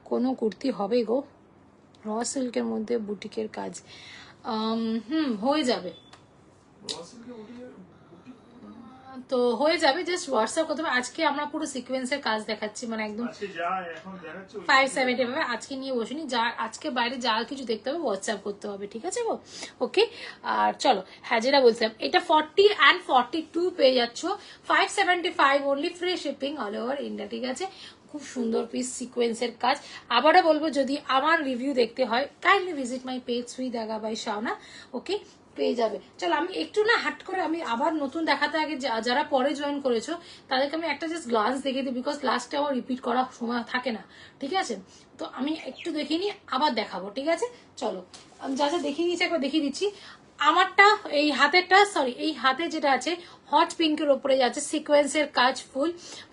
কোনো কুর্তি হবে গো? র সিল্কের মধ্যে বুটিকের কাজ হয়ে যাবে, তো হয়ে যাবে, জাস্ট হোয়াটসঅ্যাপ করতে হবে। আজকে আমরা পুরো সিকোয়েন্সের কাজ দেখাচ্ছি, মানে একদম 570 ভাবে আজকে নিয়ে বসিনি, যা আজকে বাইরে যা কিছু দেখতে হবে হোয়াটসঅ্যাপ করতে হবে, ঠিক আছে গো? ওকে, আর চলো, হ্যাঁ যেটা বলছিলাম, এটা 40 and 42 পেয়ে যাচ্ছ, 575 only, free shipping all over India, ঠিক আছে। খুব সুন্দর পিস, সিকোয়েন্সের কাজ। আবারও বলবো, যদি আমার রিভিউ দেখতে হয় কাইন্ডলি ভিজিট মাই পেজ সুই দাগা বাই শাওনা, ওকে, পেয়ে যাবে। চলো আমি একটু না হাট করে, আমি আবার নতুন দেখাতে আগে যারা পরে জয়েন করেছো তাদেরকে আমি একটা জাস্ট গ্লান্স দেখিয়ে দিই, বিকজ লাস্টে আমার রিপিট করার সময় থাকে না, ঠিক আছে। তো আমি একটু দেখিয়ে নিই, আবার দেখাবো, ঠিক আছে। চলো আমি যা যা দেখিয়ে দিচ্ছি একবার দেখিয়ে দিচ্ছি। আমারটা এই হাতেরটা, সরি এই হাতে যেটা আছে হট পিঙ্কের ওপরে যাচ্ছে, সিকোয়েন্সের কাজ ফুল,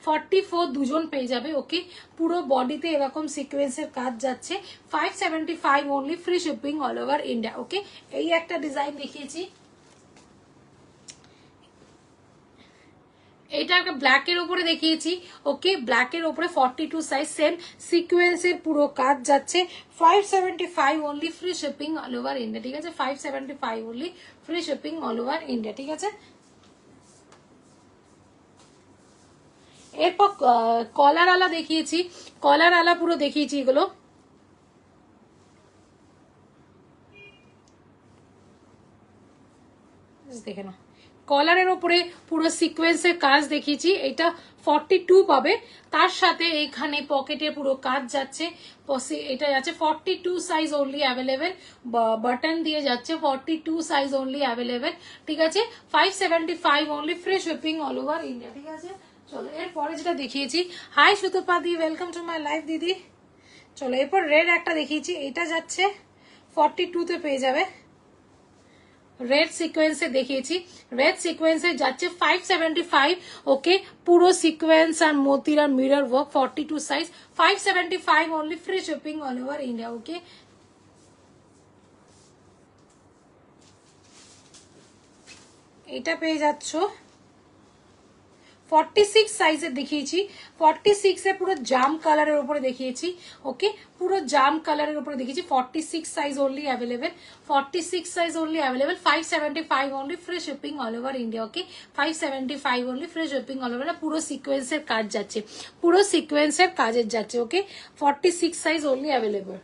44 দুজন পেয়ে যাবে। ওকে, পুরো বডিতে এরকম সিকোয়েন্সের কাজ যাচ্ছে, 575 only, free shipping all over India. Okay, এই একটা ডিজাইন দেখিয়েছি, এটা একটা ব্ল্যাকের উপরে দেখিয়েছি। ওকে, ব্ল্যাকের উপরে 42 সাইজ, সেম সিকোয়েন্সের পুরো কাজ যাচ্ছে, 575 only, free shipping all over India, ঠিক আছে, 575 only, free shipping all over India, ঠিক আছে। এরপর কলার আলা দেখিয়েছি, কলার আলা পুরো দেখিয়েছি, এগুলো দেখে না, কলারের ওপরে পুরো সিকোয়েন্সের কাজ দেখিয়েছি, এটা 42 পাবে, তার সাথে এখানে পকেটে পুরো কাজ যাচ্ছে, এটা যাচ্ছে 42 সাইজ অনলি অ্যাভেলেবেল, বাটন দিয়ে যাচ্ছে, 42 সাইজ অনলি অ্যাভেলেবেল, ঠিক আছে, 575 only, free shipping all over India, ঠিক আছে। চলো এরপরে যেটা দেখিয়েছি, hi Sutapa di, welcome to my live দিদি। চলো এরপর রেড একটা দেখিয়েছি, এটা যাচ্ছে 42 তে পেয়ে যাবে, রেড সিকোয়েন্সে দেখিয়েছি, রেড সিকোয়েন্সে যাচ্ছে 575। ওকে, পুরো সিকোয়েন্স আর মোতির আর mirror work, 42 size, 575 only, free shipping all over India. Okay, এটা পেয়ে যাচ্ছ 46 সাইজের দেখিয়েছি, 46 এ পুরো জাম কালারের উপরে দেখিয়েছি। ওকে, পুরো জাম কালারের উপরে দেখিয়েছি। 46 size only available, 46 size only available. 575 only, free shipping all over India. Okay, 575 only, free shipping all over. পুরো সিকোয়েন্সের কাজ যাচ্ছে, পুরো সিকোয়েন্সের কাজের যাচ্ছে। Okay, 46 size only available.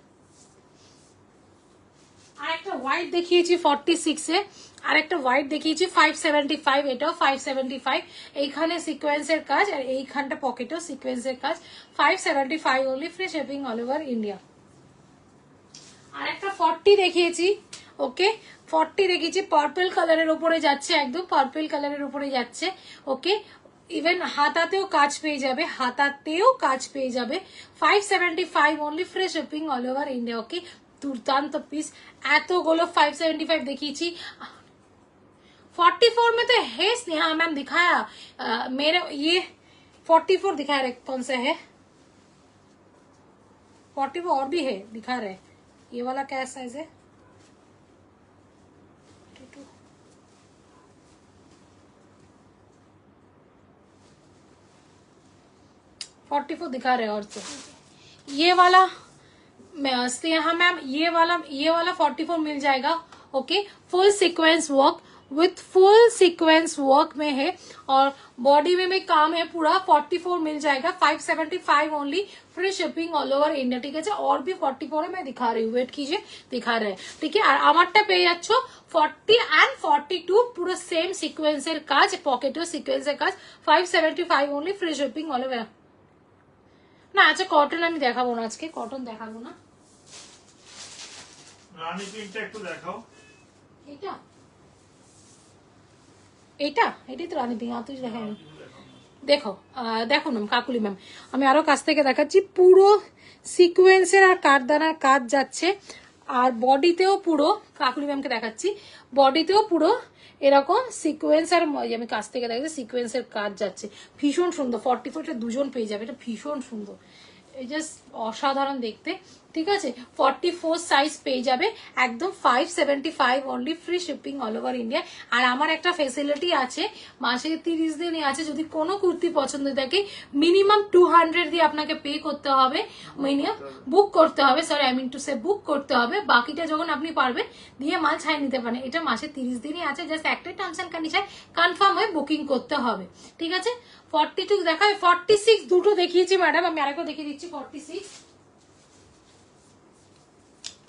আর একটা হোয়াইট দেখিয়েছি 46 এ, আর একটা হোয়াইট দেখিয়েছি 575, এটাও 575। এইখানে সিকোয়েন্সের কাজ আর এইখানটা পকেটেও সিকোয়েন্সের কাজ। 575 only, free shipping all over India. আর একটা 40 দেখিয়েছি। ওকে, 40 দেখিয়েছি, পার্পল কালারের উপরে যাচ্ছে, একদম পার্পল কালারের উপরে যাচ্ছে। ওকে, ইভেন হাতাতেও কাজ পেয়ে যাবে, হাতাতেও কাজ পেয়ে যাবে। 575 only, free shipping all over India. Okay, दुर्दांत पीस। एतगुलो 575 देखी। 44 में तो है स्नेहा मैम दिखाया, मेरे ये 44 दिखा रहे, कौन सा है 44 और भी है दिखा रहे। ये वाला क्या साइज है 44 दिखा रहे। और तो ये वाला स्नेहा मैम, ये वाला 44 मिल जाएगा। Okay, full sequence work with full sequence work में है और बॉडी में भी काम है पूरा। 44 मिल जाएगा, 575 only, free shipping all over India. ठीक है, और भी 44 है, मैं दिखा रही हूँ, वेट कीजिए, दिखा रहे हैं। ठीक है, और আমারটা পেয়ে যাচ্ছ 40 एंड 42 পুরো সেম সিকোয়েন্সের কাজ, পকেটেও সিকোয়েন্সের কাজ। 575 only, free shipping all over. না আচ্ছা, কটন আমি দেখাবো না আজকে, কটন দেখাবো না। রানী প্রিন্টটা একটু দেখাও। এটা এটা এটাই তো রানী পিঙ্ক, তুই দেখাই দেখো, দেখো না কাকুলি ম্যাম, আমি আরো কাছ থেকে দেখাচ্ছি। পুরো সিকোয়েন্সের আর কাঠদানার কাজ যাচ্ছে, আর বডিতেও পুরো, কাকুলি ম্যামকে দেখাচ্ছি, বডিতেও পুরো এরকম সিকোয়েন্স আর আমি কাছ থেকে দেখাচ্ছি, সিকোয়েন্সের কাজ যাচ্ছে। ভীষণ সুন্দর। 44 দুজন পেয়ে যাবে, এটা ভীষণ সুন্দর, জাস্ট অসাধারণ দেখতে। ঠিক আছে, 44 সাইজ পেয়ে যাবে একদম 575 only, free shipping all over India. আর আমার একটা ফেসিলিটি আছে, মাসে 30 দিনই আছে, যদি কোনো কুর্তি পছন্দ থাকে মিনিমাম 200 দিয়ে আপনাকে পে করতে হবে, মিনিমাম বুক করতে হবে, sorry I mean to say book করতে হবে। বাকিটা যখন আপনি পারবেন দিয়ে মাল ছাই নিতে পারেন। এটা মাসে 30 দিনই আছে, জাস্ট একটাই টার্মস এন্ড কন্ডিশন, কনফার্ম হয়ে বুকিং করতে হবে। ঠিক আছে, 42 দেখায়, 46 দুটো দেখিয়েছি ম্যাডাম, আমি আরেকবার দেখিয়ে দিচ্ছি।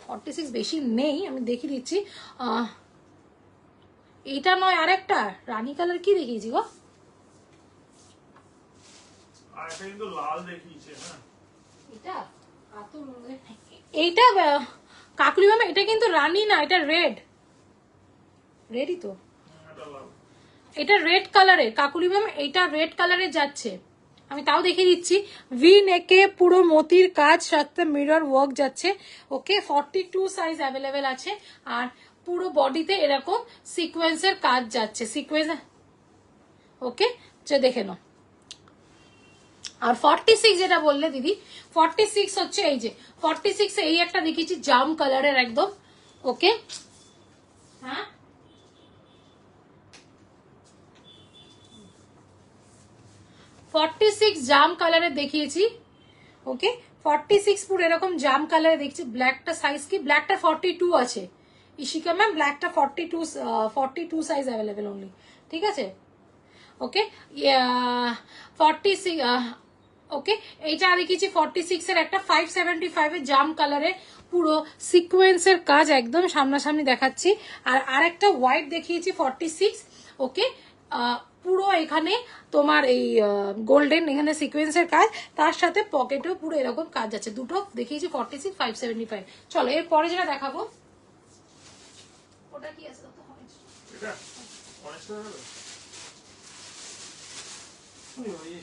46 বেশি নেই, আমি দেখিয়ে দিচ্ছি। এটা নয়, আরেকটা রানী কালার কি দেখিয়েছি গো, আর এটা কিন্তু লাল দেখিয়েছে না, এটা এইটা কাকুলি মামা, এটা কিন্তু রানী না, এটা রেড, রেডই তো, এটা লাল, এটা রেড কালারের কাকুলি ম্যাম, এটা রেড কালারের যাচ্ছে। আমি তাও দেখিয়ে দিচ্ছি, ভি নেকে পুরো মতির কাজ, সাথে মিরর ওয়ার্ক যাচ্ছে। ওকে, 42 সাইজ অ্যাভেলেবেল আছে, আর পুরো বডিতে এরকম সিকোয়েন্সের কাজ যাচ্ছে, সিকোয়েন্স। ওকে, দেখে নাও। আর 46 যেটা বললে দিদি, 46 হচ্ছে এই যে 46 এই একটা দেখিয়েছি জাম কালারের একদম। ওকে, হ্যাঁ 46 জাম কালারে দেখিয়েছি। ওকে, 46 পুরো এরকম জাম কালারে দেখছি। ব্ল্যাকটা সাইজ কি, ব্ল্যাকটা 42 আছে ইশিকা ম্যাম, ব্ল্যাকটা 42 সাইজ অ্যাভেলেবেল অনলি। ঠিক আছে, ওকে 46। ওকে, এইটা দেখিয়েছি 46 এর একটা, 575 এর জাম কালারে পুরো সিকোয়েন্সের কাজ একদম সামনাসামনি দেখাচ্ছি। আর আরেকটা হোয়াইট দেখিয়েছি 46। ওকে, পুরো এখানে তোমার এই গোল্ডেন এখানে সিকোয়েন্সের কাজ, তার সাথে পকেটেও পুরো এরকম কাজ আছে। দুটো দেখিয়েছি 46, 575। চলো এরপরে যেটা দেখাবো, ওটা কি আছে এটা অনেক টাকা হলো। ওই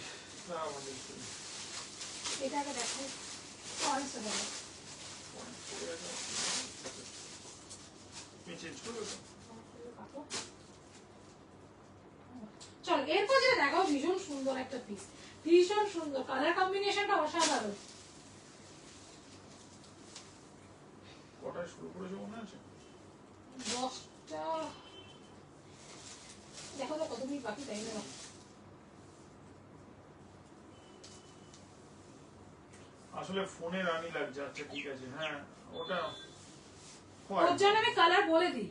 না মানে এটা আগে দেখো, অরেঞ্জ কালার। তুমি চেঞ্জ করবে তো? চল এরপর যেটা দেখাও, ভীষণ সুন্দর একটা পিস, ভীষণ সুন্দর কালার কম্বিনেশনটা অসাধারণ। কটায় শুরু করেছো মনে আছে? 10টা দেখো তো কত মিনিট বাকি, তাই না আসলে ফোনে রানী লাগছে। আচ্ছা ঠিক আছে, হ্যাঁ ওটা ওর জন্য আমি কালার বলে দিই।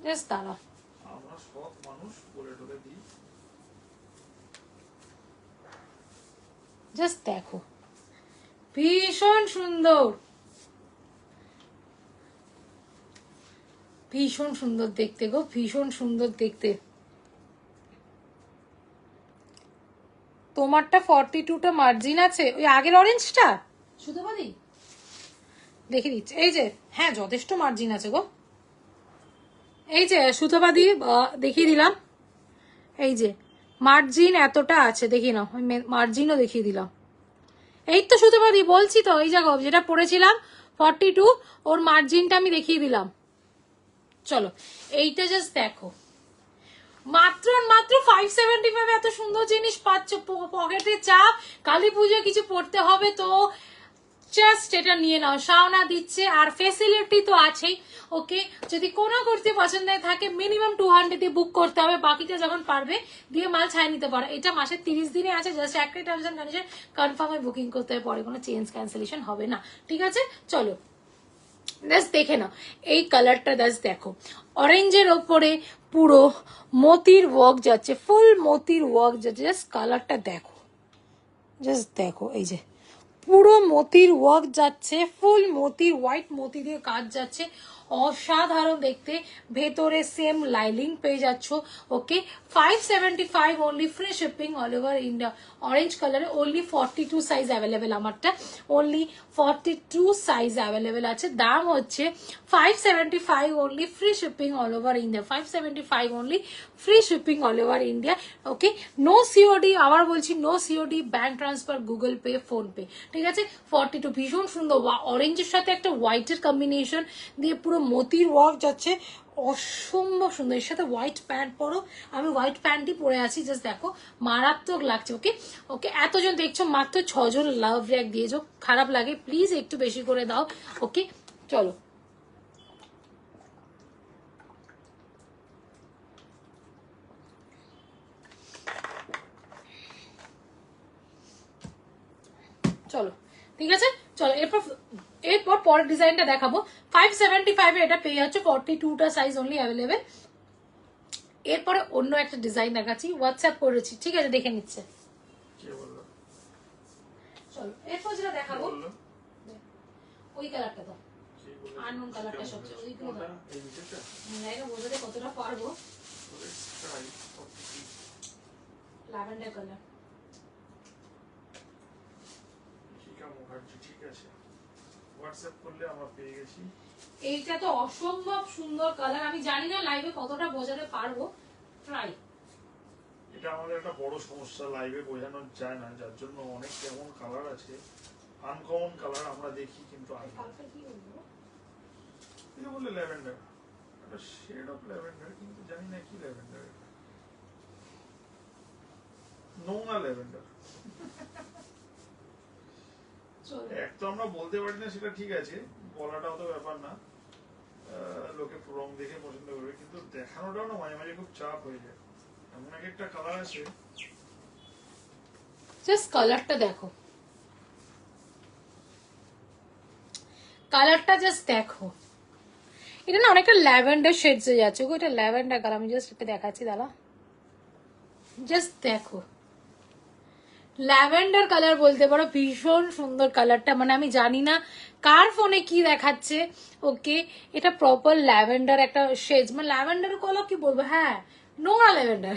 জাস্ট দাঁড়া, আমরা সব মানুষ বলে টলে দিই। জাস্ট দেখো, ভীষণ সুন্দর, ভীষণ সুন্দর দেখতে গো, ভীষণ সুন্দর দেখতে। তোমারটা 42টা মার্জিন আছে, ওই আগের অরেঞ্জটা শুধু বাদি দেখে দিচ্ছে। এই যে হ্যাঁ যথেষ্ট মার্জিন আছে গো, এই যে সুতোবাদি দেখিয়ে দিলাম, এই যে মার্জিন এতটা আছে, দেখিয়ে নাও, মার্জিনও দেখিয়ে দিলাম। এই তো সুতোবাদি বলছি তো, এই জায়গা যেটা পড়েছিলাম 42, ওর মার্জিনটা আমি দেখিয়ে দিলাম। চলো এইটা জাস্ট দেখো, মাত্র মাত্র 575 এত সুন্দর জিনিস পাচ্ছ, পকেটে চাপ, কালী পুজো কিছু পড়তে হবে তো জাস্ট এটা নিয়ে নাও, শাওনা দিচ্ছে। আর ফেসিলিটি তো আছেই, ওকে। যদি কোনো কুর্তি পছন্দ থাকে মিনিমাম 200 দিয়ে বুক করতে হবে, বাকিটা যখন পারবে দিয়ে মাল ছাই নিতে পারো। এটা মাসের 30 দিনে আছে, জাস্ট একটাই টার্মস এন্ড কন্ডিশন, কনফার্মে বুকিং করতে হবে, পরে কোনো চেঞ্জ ক্যান্সেলেশন হবে না, ঠিক আছে। চলো জাস্ট দেখে নাও এই কালারটা, জাস্ট দেখো অরেঞ্জের ওপরে পুরো মতির ওয়ার্ক যাচ্ছে, ফুল মতির ওয়ার্ক যাচ্ছে, জাস্ট কালারটা দেখো, জাস্ট দেখো, এই যে পুরো মতির ওয়ার্ক যাচ্ছে, ফুল মতির হোয়াইট মতি দিয়ে কাজ যাচ্ছে, অসাধারণ দেখতে। ভেতরে সেম লাইলিং পেয়ে যাচ্ছ, okay. 575 only, free shipping all over India. Orange কালারে অনলি 42 সাইজ অ্যাভেলেবেল, আমারটা অনলি 42 সাইজ অ্যাভেলেবেল আছে। দাম হচ্ছে 575 only, free shipping all over India. 575 only, free shipping all over India, okay. No COD, আবার বলছি no COD, bank transfer, Google Pay, PhonePe, ঠিক আছে। 42 ভীষণ সুন্দর, অরেঞ্জের সাথে একটা হোয়াইটের কম্বিনেশন দিয়ে পুরো মতির ওয়ার্ক যাচ্ছে, অসম্ভব সুন্দর। এর সাথে হোয়াইট প্যান্ট পরো, আমি হোয়াইট প্যান্টই পরে আছি, জাস্ট দেখো মারাত্মক লাগছে, ওকে। ওকে এতজন দেখছো, মাত্র 6 জন লাভ র্যাক দিয়েছো, খারাপ লাগে প্লিজ একটু বেশি করে দাও, ওকে। চলো চলো ঠিক আছে, চলো এরপর পরের ডিজাইনটা দেখাবো। 575 এটা পেয়ে যাচ্ছে, 42টা সাইজ অনলি অ্যাভেলেবেল। এরপরে অন্য একটা ডিজাইন দেখাচ্ছি, হোয়াটসঅ্যাপ করেছি, ঠিক আছে, দেখে নিচ্ছে। চলো এরপর যেটা দেখাবো, ওই কালারটা দাও, আননোন কালারটা সবচেয়ে, ওইগুলো দাও, এটা বোঝাতে কতটা পারবো। ল্যাভেন্ডার কালার, ঠিক আছে, হোয়াটসঅ্যাপ করলে আমরা পেয়ে গেছি। এইটা তো অসম্ভব সুন্দর কালার, আমি জানি না লাইভে কতটা বোঝাতে পারবো, ট্রাই। এটা আমাদের একটা বড় সমস্যা, লাইভে বোঝানো যায় না, যার জন্য অনেক কেমন কালার আছে, আনকমন কালার আমরা দেখি, কিন্তু কালারটা কি বলবো, এটা বললে ল্যাভেন্ডার, একটা শেড অফ ল্যাভেন্ডার, কিন্তু জানি না কি ল্যাভেন্ডার, নোংরা ল্যাভেন্ডার। এক তো আমরা বলতে পারি না, সেটা ঠিক আছে, বলাটাও তো ব্যাপার না, লোকে রং দেখে পছন্দ করবে, কিন্তু দেখানোটাও না মাঝে মাঝে খুব চাপ হয়ে যায়, এমন একটা কালার আছে। জাস্ট কালারটা দেখো, কালারটা জাস্ট দেখো, এটা না অনেকটা ল্যাভেন্ডার শেডস এ যাচ্ছে গো, এটা ল্যাভেন্ডার কালার, আমি জাস্ট এটা দেখাচ্ছি, দাঁড়া, জাস্ট দেখো ল্যাভেন্ডার কালার বলতে পারো, ভীষণ সুন্দর কালারটা, মানে আমি জানি না কার ফোনে কি দেখাচ্ছে, ওকে। এটা প্রপার ল্যাভেন্ডার একটা শেড, মানে ল্যাভেন্ডার কালার কি বলবো, হ্যাঁ নোংরা ল্যাভেন্ডার,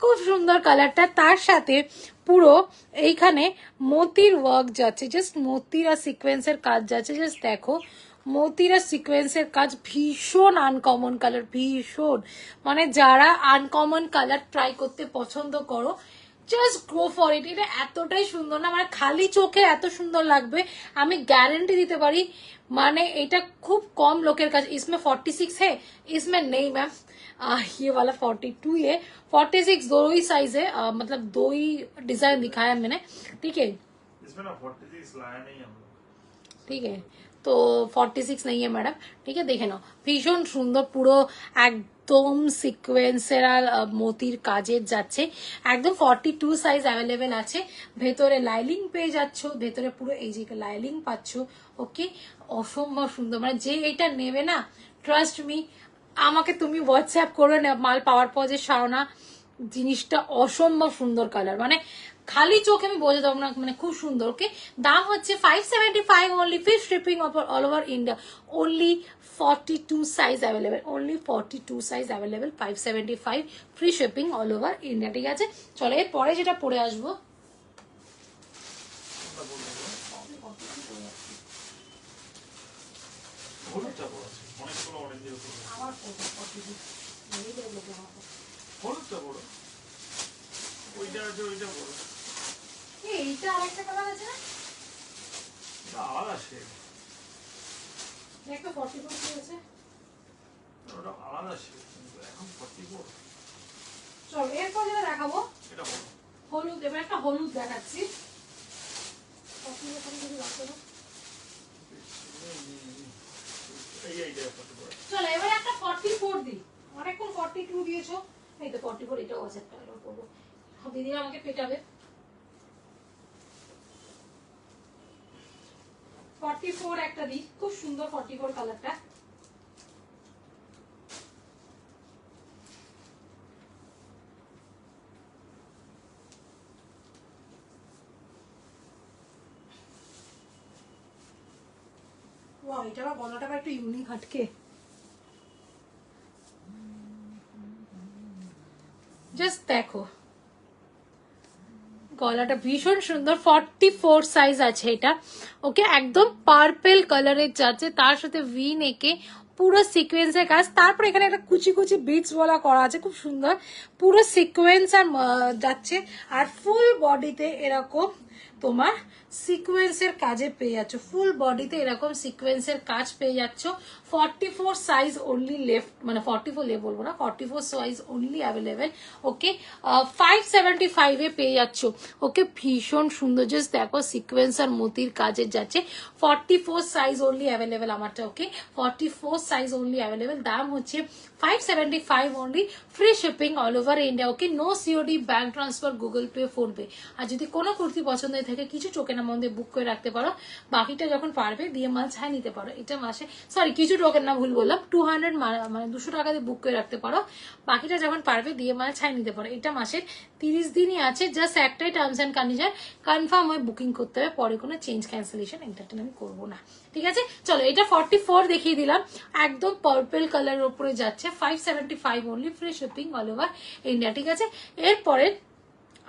খুব সুন্দর কালারটা। তার সাথে পুরো এইখানে মতির ওয়ার্ক যাচ্ছে, জাস্ট মতির আর সিকোয়েন্সের কাজ যাচ্ছে, জাস্ট দেখো মতির আর সিকোয়েন্সের কাজ, ভীষণ আনকমন কালার, ভীষণ, মানে যারা আনকমন কালার ট্রাই করতে পছন্দ করো জাস্ট গো ফর ইট। এটা এতটাই সুন্দর না, মানে খালি চোখে এত সুন্দর লাগবে, আমি গ্যারেন্টি দিতে পারি। মানে এটা খুব कम लोगों का, इसमें 46 है, इसमें नहीं मैम, ये वाला 42 है, 46 दो ही साइज है, मतलब दो ही डिजाइन दिखाया मैंने, ठीक है। इसमें ना 46 लाया नहीं हम लोग, ठीक है तो 46 नहीं है मैडम, ठीक है দেখে নাও ভীষণ সুন্দর পুরো একদম সিকোয়েন্সের আর মোতির কাজের যাচ্ছে একদম 42 সাইজ অ্যাভেলেবেল আছে ভেতরে লাইলিং পেয়ে যাচ্ছ ভেতরে পুরো এই যে লাইলিং পাচ্ছ ওকে অসম্ভব সুন্দর মানে যে এটা নেবে না ট্রাস্ট মি আমাকে তুমি হোয়াটসঅ্যাপ করে না মাল পাওয়ার পর যে শাওনা জিনিসটা অসম্ভব সুন্দর কালার মানে খালি চোখে আমি বোঝাতে পারবো না মানে খুব সুন্দর ওকে দাম হচ্ছে 575 only free shipping all over India only 42 size available only 42 size available 575 free shipping all over India ঠিক আছে চলো এর পরে যেটা পরে আসবো হলুদটা বড় আছে অনেকগুলো অরেঞ্জের উপর আমার 42 হলুদটা বড় ওইটা আছে ওইটা বড় এইটা আরেকটা কালার আছে না এটা আলাদা শেড একটা 44 কি আছে ওটা আলাদা শেড কিন্তু এখন 44 চলো এরপর যেটা দেখাবো এটা বড় হলুদ এবার একটা হলুদ দেখাচ্ছি চলো এবার একটা 44 দিই অনেকক্ষণ 42 দিয়েছো এই তো 44 এটাও আছে একটা কালার করবো দিদি আমাকে পেটাবে 44 একটা দিই খুব সুন্দর 44 কালারটা ওয়াও এটা আবার গলাটা একটু ইউনিক হাটকে জাস্ট দেখো গলাটা ভীষণ সুন্দর 44 সাইজ আছে এটা ওকে একদম পার্পল কালারের যাচ্ছে তার সাথে ভি নেকে পুরো সিকোয়েন্সের কাজ তারপর এখানে একটা কুচি কুচি বিটস বলা করা আছে খুব সুন্দর পুরো সিকোয়েন্স আর যাচ্ছে আর ফুল বডিতে এরকম তোমার সিকোয়েন্সের কাজে পেয়ে যাচ্ছ ফুল বডিতে এরকম সিকোয়েন্সের কাজ পেয়ে যাচ্ছ 44 সাইজ অনলি লেফট মানে 44 লে বলবো না 44 সাইজ অনলি অ্যাভেলেবেল ওকে 575 এ পেয়ে যাচ্ছ ওকে ভীষণ সুন্দর জাস্ট দেখো সিকোয়েন্স আর মোতির কাজের যাচ্ছে 44 সাইজ অনলি অ্যাভেলেবেল আমারটা ওকে 44 সাইজ অনলি অ্যাভেলেবেল দাম হচ্ছে 575 only free shipping all over India okay no COD bank transfer Google Pay PhonePe আর যদি কোনো কুর্তি পছন্দ হয়ে থাকে কিছু টোকেন মধ্যে বুক করে রাখতে পারো বাকিটা যখন পারবে দিয়ে মাল ছাই নিতে পারো এটা মাসে সরি কিছু টোকেন না ভুল বললাম 200 মানে 200 টাকা দিয়ে বুক করে রাখতে পারো বাকিটা যখন পারবে দিয়ে মাল ছাই নিতে পারো এটা মাসের 30 দিনই আছে জাস্ট একটাই টার্মস এন্ড কন্ডিশন কনফার্ম হয়ে বুকিং করতে হবে পরে কোনো চেঞ্জ ক্যান্সেলেশন এন্টারটেন আমি করবো না ঠিক আছে চলো এটা 44 দেখিয়ে দিলাম একদম পার্পল কালারের উপরে যাচ্ছে 575 only free shipping all over India ঠিক আছে এরপরে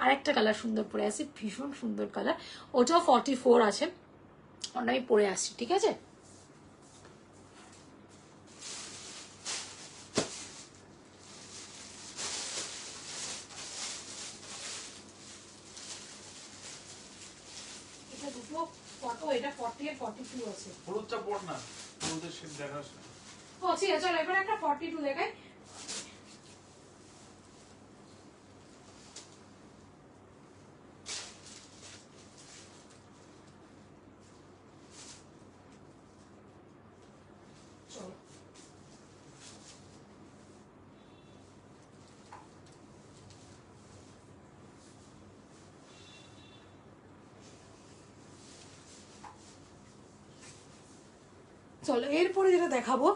আরেকটা কালার সুন্দর পরে আসি ভীষণ সুন্দর কালার ওটাও 44 আছে ওটা আমি পরে আসছি ঠিক আছে এটা দুটো ফটো এটা 40 আর 42 আছে হলুদটা পড় না হলুদের শেড দেখাস না ও ঠিক আছে চলো এবার একটা 42 দেখাই চলো এরপরে যেটা দেখাবো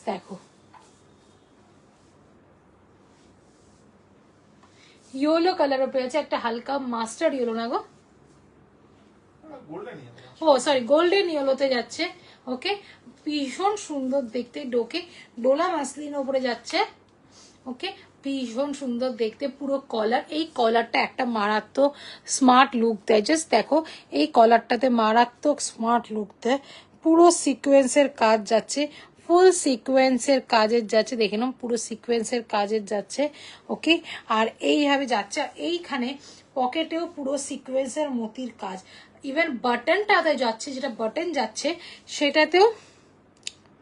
দেখো ইয়েলো কালার পেয়েছে একটা হালকা মাস্টার্ড ইয়েলো না গো গোল্ডেন ও সরি গোল্ডেন ইয়েলোতে যাচ্ছে ওকে ভীষণ সুন্দর দেখতে ডোকে ডোলা মাসলিন উপরে যাচ্ছে ওকে ভীষণ সুন্দর দেখতে পুরো কলার এই কলারটা একটা মারাত্মক স্মার্ট লুক দেয় জাস্ট দেখো এই কলারটাতে মারাত্মক স্মার্ট লুক দেয় পুরো সিকোয়েন্সের কাজ যাচ্ছে ফুল সিকোয়েন্সের কাজের যাচ্ছে দেখে নাও পুরো সিকোয়েন্সের কাজের যাচ্ছে ওকে আর এইভাবে যাচ্ছে এইখানে পকেটেও পুরো সিকোয়েন্সের মতির কাজ ইভেন বাটনটাতে যাচ্ছে যেটা বাটন যাচ্ছে সেটাতেও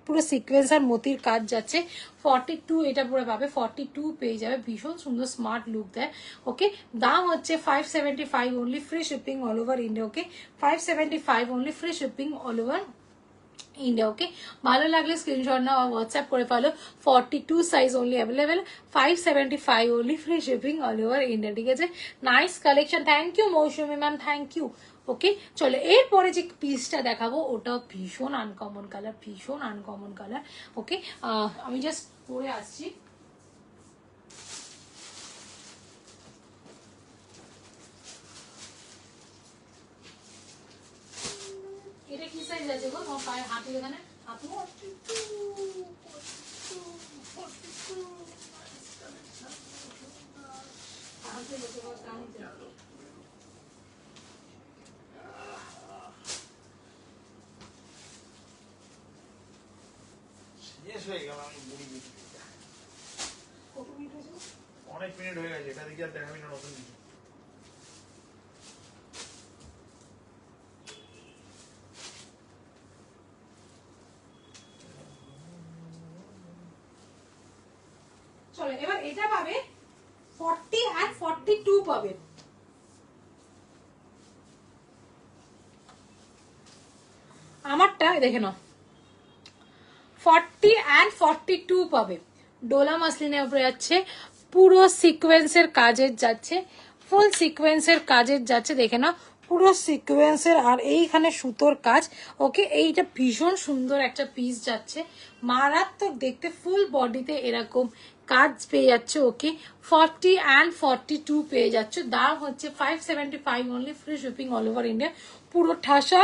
পুরো সিকোয়েন্স আর মতির কাজ যাচ্ছে। 42 এটা পুরো পাবে, 42 পেয়ে যাবে, ভীষণ সুন্দর স্মার্ট লুক দেয়। ওকে, দাম হচ্ছে 575 only, free shipping all over India. Okay, 575 only, free shipping all over India. Okay, ভালো লাগলে স্ক্রিনশট নাও আর হোয়াটসঅ্যাপ করে ফেলো। 42 size only available, 575 only, free shipping all over India. ঠিক আছে, nice collection, thank you Mousumi ma'am, thank you. Okay, চলো এরপরে যে পিসটা দেখাবো ওটা ভীষণ আনকমন কালার, ভীষণ আনকমন কালার। ওকে, আমি জাস্ট পরে আসছি। এটা কি সাইজ আছে গো তোমার পায়ে হাঁটু এখানে? হাঁটু শেষ হয়ে গেল, আমি বুড়ি বুঝি। কত মিনিট হয়েছে? অনেক মিনিট হয়ে গেছে, এটা দিকে আর দেখাবি না নতুন কিছু। চলো এবার এটা পাবে 40 আর 42 পাবে। আমারটা দেখে নাও, 40 and 42 পাবে। ডোলা মাসলিনের উপরে যাচ্ছে, পুরো সিকোয়েন্সের কাজের যাচ্ছে, ফুল সিকোয়েন্সের কাজের যাচ্ছে, দেখে নাও পুরো সিকোয়েন্সের, আর এইখানে সুতোর কাজ। ওকে, এইটা ভীষণ সুন্দর একটা পিস যাচ্ছে, মারাত্মক দেখতে, ফুল বডিতে এরকম কাজ পেয়ে যাচ্ছে। ওকে, 40 and 42 পেয়ে যাচ্ছে, দাম হচ্ছে 575 only, free shipping all over India. পুরো ঠাসা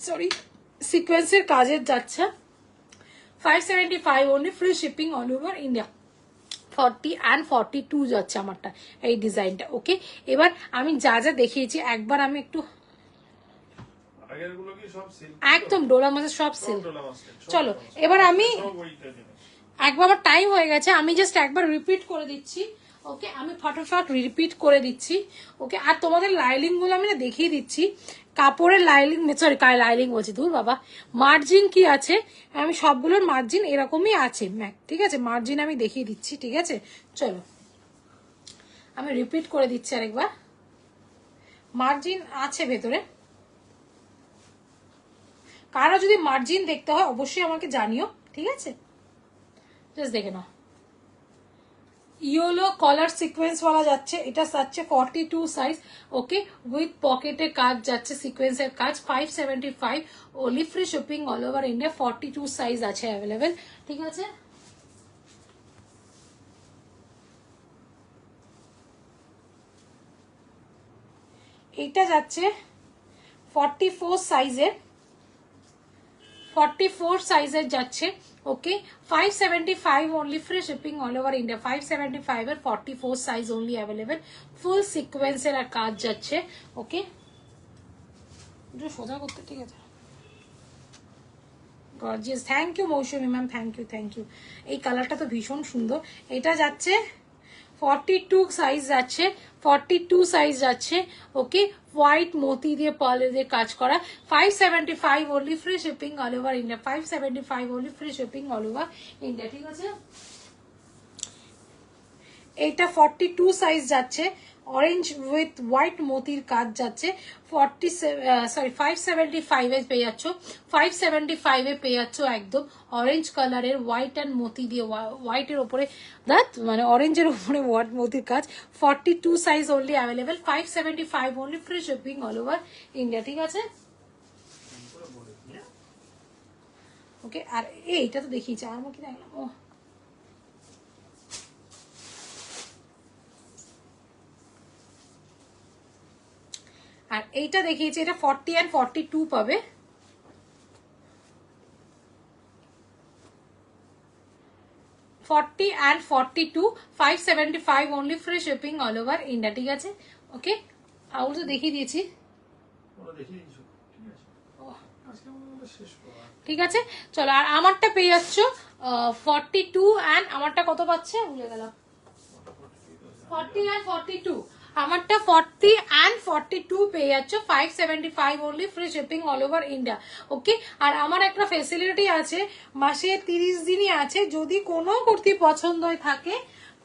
সরি সিকোয়েন্সের কাজের যাচ্ছে, 575 only, free shipping all over India। 40 and 42 যাচ্ছে আমারটা এই ডিজাইনটা। ওকে, এবার আমি যা যা দেখিয়েছি একবার আমি একটু, আগেরগুলো কি সব সিল্ক? একদম ডোলা মাছের সব সিল্ক। ডোলা মাস্টার, সব চলো ডোলা মাস্টার। এবার আমি সব ওইটা জিনিস। একবার, আমার টাইম হয়ে গেছে, আমি জাস্ট একবার রিপিট করে দিচ্ছি। ওকে, আমি ফটাফট রিপিট করে দিচ্ছি। ওকে, আর তোমাদের লাইলিং গুলো আমি না দেখিয়ে দিচ্ছি, কাপড়ের লাইলিং, সরি লাইলিং বলছি, দূর বাবা, মার্জিন কি আছে, আমি সবগুলোর মার্জিন এরকমই আছে ম্যাক। ঠিক আছে, মার্জিন আমি দেখিয়ে দিচ্ছি। ঠিক আছে, চলো আমি রিপিট করে দিচ্ছি আরেকবার, মার্জিন আছে ভেতরে। কারো যদি মার্জিন দেখতে হয় অবশ্যই আমাকে জানিও। ঠিক আছে, জাস্ট দেখে নাও, ইয়েলো কলার সিকোয়েন্স वाला যাচ্ছে, এটা যাচ্ছে 42 সাইজ। ওকে, উইথ পকেটে কাজ যাচ্ছে, সিকোয়েন্সের কাজ, 575 only, free shipping all over India. 42 size আছে অ্যাভেলেবেল। ঠিক আছে, এইটা যাচ্ছে 44 সাইজের, 44 সাইজের যাচ্ছে। ওকে, 575 only, free shipping all over India। 575 এর 44 সাইজ only অ্যাভেলেবেল, ফুল সিকোয়েন্সের আর কাজ যাচ্ছে। ওকে, একটু সোজা করতে, ঠিক আছে, gorgeous, thank you Mousumi ma'am, thank you. এই কালারটা তো ভীষণ সুন্দর। এটা যাচ্ছে 42 সাইজ যাচ্ছে, 42 সাইজ যাচ্ছে। ওকে, হোয়াইট মোতি দিয়ে পার্লে দিয়ে কাজ করা, 575 only, free shipping all over India. 575 only, free shipping all over India. ঠিক আছে, এইটা 42 সাইজ যাচ্ছে, অরেঞ্জ উইথ হোয়াইট মোতির কাজ যাচ্ছে, 575 এ পেয়ে যাচ্ছ, 575 এ পেয়ে যাচ্ছ একদম অরেঞ্জ কালারের হোয়াইট অ্যান্ড মোতি দিয়ে, হোয়াইটের ওপরে দ্যাট মানে অরেঞ্জের উপরে হোয়াইট মোতির কাজ, 42 size only available, 575 only, free shipping all over India. ঠিক আছে, ওকে, আর এইটা তো দেখিয়েছি, আর কি দেখলাম, ও আর এইটা দেখিয়েছি, এটা 40 and 42 পাবে। 40 and 42, 575 only, free shipping all over India। ঠিক আছে, ওকে, আউল তো দেখিয়ে দিয়েছি। ওরা দেখিয়ে দিয়েছো, ঠিক আছে। আজকে আমাদের শেষ করা। ঠিক আছে, চলো, আর আমারটা পেয়ে যাচ্ছ 42 and আমারটা কত পাচ্ছে ভুলে গেলাম, 40 and 42। আমারটা 40 and 42 পেয়ে যাচ্ছ 575 only, free shipping all over India. Okay, আর আমার একটা ফেসিলিটি আছে, মাসে 30 দিনই আছে, যদি কোনো কুর্তি পছন্দ হয়ে থাকে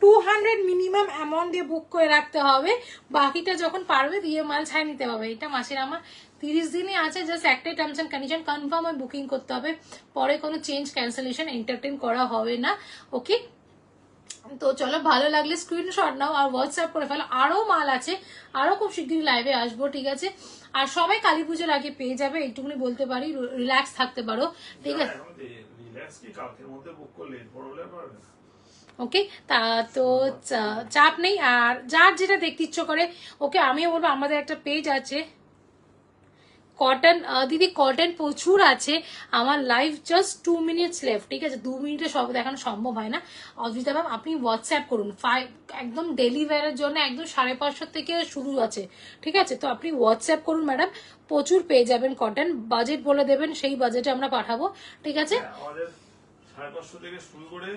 200 মিনিমাম অ্যামাউন্ট দিয়ে বুক করে রাখতে হবে, বাকিটা যখন পারবে দিয়ে মাল ছাই নিতে হবে। এটা মাসের আমার 30 দিনই আছে, জাস্ট একটাই টার্মস অ্যান্ড কন্ডিশন, কনফার্ম হয় বুকিং করতে হবে, পরে কোনো চেঞ্জ ক্যান্সেলেশন এন্টারটেন করা হবে না। ওকে, তো চলো, ভালো লাগলে স্ক্রিনশট নাও আর হোয়াটসঅ্যাপ করে ফেলো। আরো মাল আছে, আরো খুব শিগগিরই লাইভে আসবো, ঠিক আছে? আর সবাই কালী পুজোর আগে পেয়ে যাবে, এইটুকুনি বলতে পারি, রিল্যাক্স থাকতে পারো, ঠিক আছে? রিল্যাক্স কি কালকের মধ্যে বুক করলে এরপর হলে পারবে না। ওকে, তা তো চাপ নেই, আর যার যেটা দেখতে ইচ্ছে করে। ওকে, আমিও বলবো আমাদের একটা পেজ আছে কটন, দিদি কটন প্রচুর আছে। আমার লাইভ জাস্ট 2 মিনিটস লেফট, ঠিক আছে? 2 মিনিটে সব দেখানো সম্ভব হয় না। অদ্রিতা ম্যাম, আপনি হোয়াটসঅ্যাপ করুন, একদম ডেলি ওয়্যারের জন্য একদম 550 থেকে শুরু আছে, ঠিক আছে? তো আপনি হোয়াটসঅ্যাপ করুন ম্যাডাম, প্রচুর পেয়ে যাবেন কটন। বাজেট বলে দেবেন, সেই বাজেটে আমরা পাঠাবো, ঠিক আছে? আমাদের 550 থেকে শুরু করে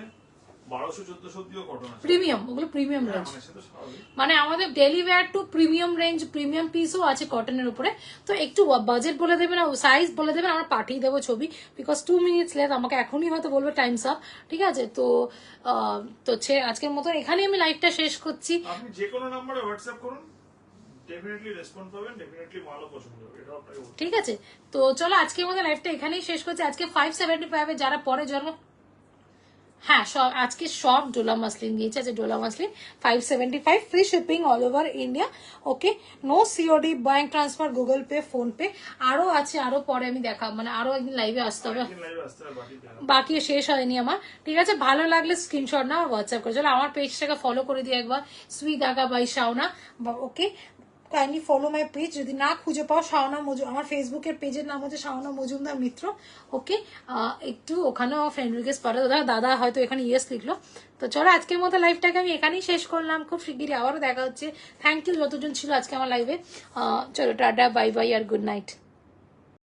1200-1400 অব্দিও কটন আছে। প্রিমিয়াম, ওগুলো প্রিমিয়াম রেঞ্জ, মানে সেটা স্বাভাবিক। মানে আমাদের daily wear to premium range, premium পিসও আছে কটনের উপরে। তো একটু বাজেট বলে দেবেন, সাইজ বলে দেবেন, আমরা পাঠিয়ে দেবো ছবি। বিকজ 2 মিনিটস লেট, আমাকে এখনই হয়তো বলবে টাইমস আপ, ঠিক আছে? তো আজকের মতো এখানেই আমি লাইভটা শেষ করছি। আপনি যে কোনো নম্বরে হোয়াটসঅ্যাপ করুন, ডেফিনেটলি রেসপন্ড পাবেন, ডেফিনেটলি ভালো পছন্দ হবে, এটা আপনাকে বলছি। ঠিক আছে, তো চলো আজকের মতো লাইভটা এখানেই শেষ করছি। আজকে 575 এ যারা পরে জন্ম, হ্যাঁ আজকে সব ডোলা মাসলিন গিয়েছে, আচ্ছা Dola muslin 575, free shipping all over India. Okay, no COD, bank transfer, Google Pay, PhonePe. আরো আছে, আরো পরে আমি দেখা, মানে আরো একদিন লাইভে আসতে হবে, একদিন লাইভে আসতে হবে, বাকি দেখাবো। বাকি শেষ হয়নি আমার, ঠিক আছে? ভালো লাগলে স্ক্রিনশট নাও আর হোয়াটসঅ্যাপ করে চলো। আমার পেজটাকে ফলো করে দিও একবার, Sui Daga by Shaona. Okay, kindly follow my page. যদি না খুঁজে পাও, শাওনা আমার ফেসবুকের পেজের নাম হচ্ছে শাওনা মজুমদার মিত্র। ওকে, একটু ওখানেও ফ্রেন্ড রিকোয়েস্ট পাঠাও, দাদা হয়তো এখানে ইয়েস লিখলো। তো চলো আজকের মতো লাইভটাকে আমি এখানেই শেষ করলাম, খুব শিগগিরই আবারও দেখা হচ্ছে। থ্যাংক ইউ যতজন ছিল আজকে আমার লাইভে। চলো টাটা, বাই বাই আর গুড নাইট।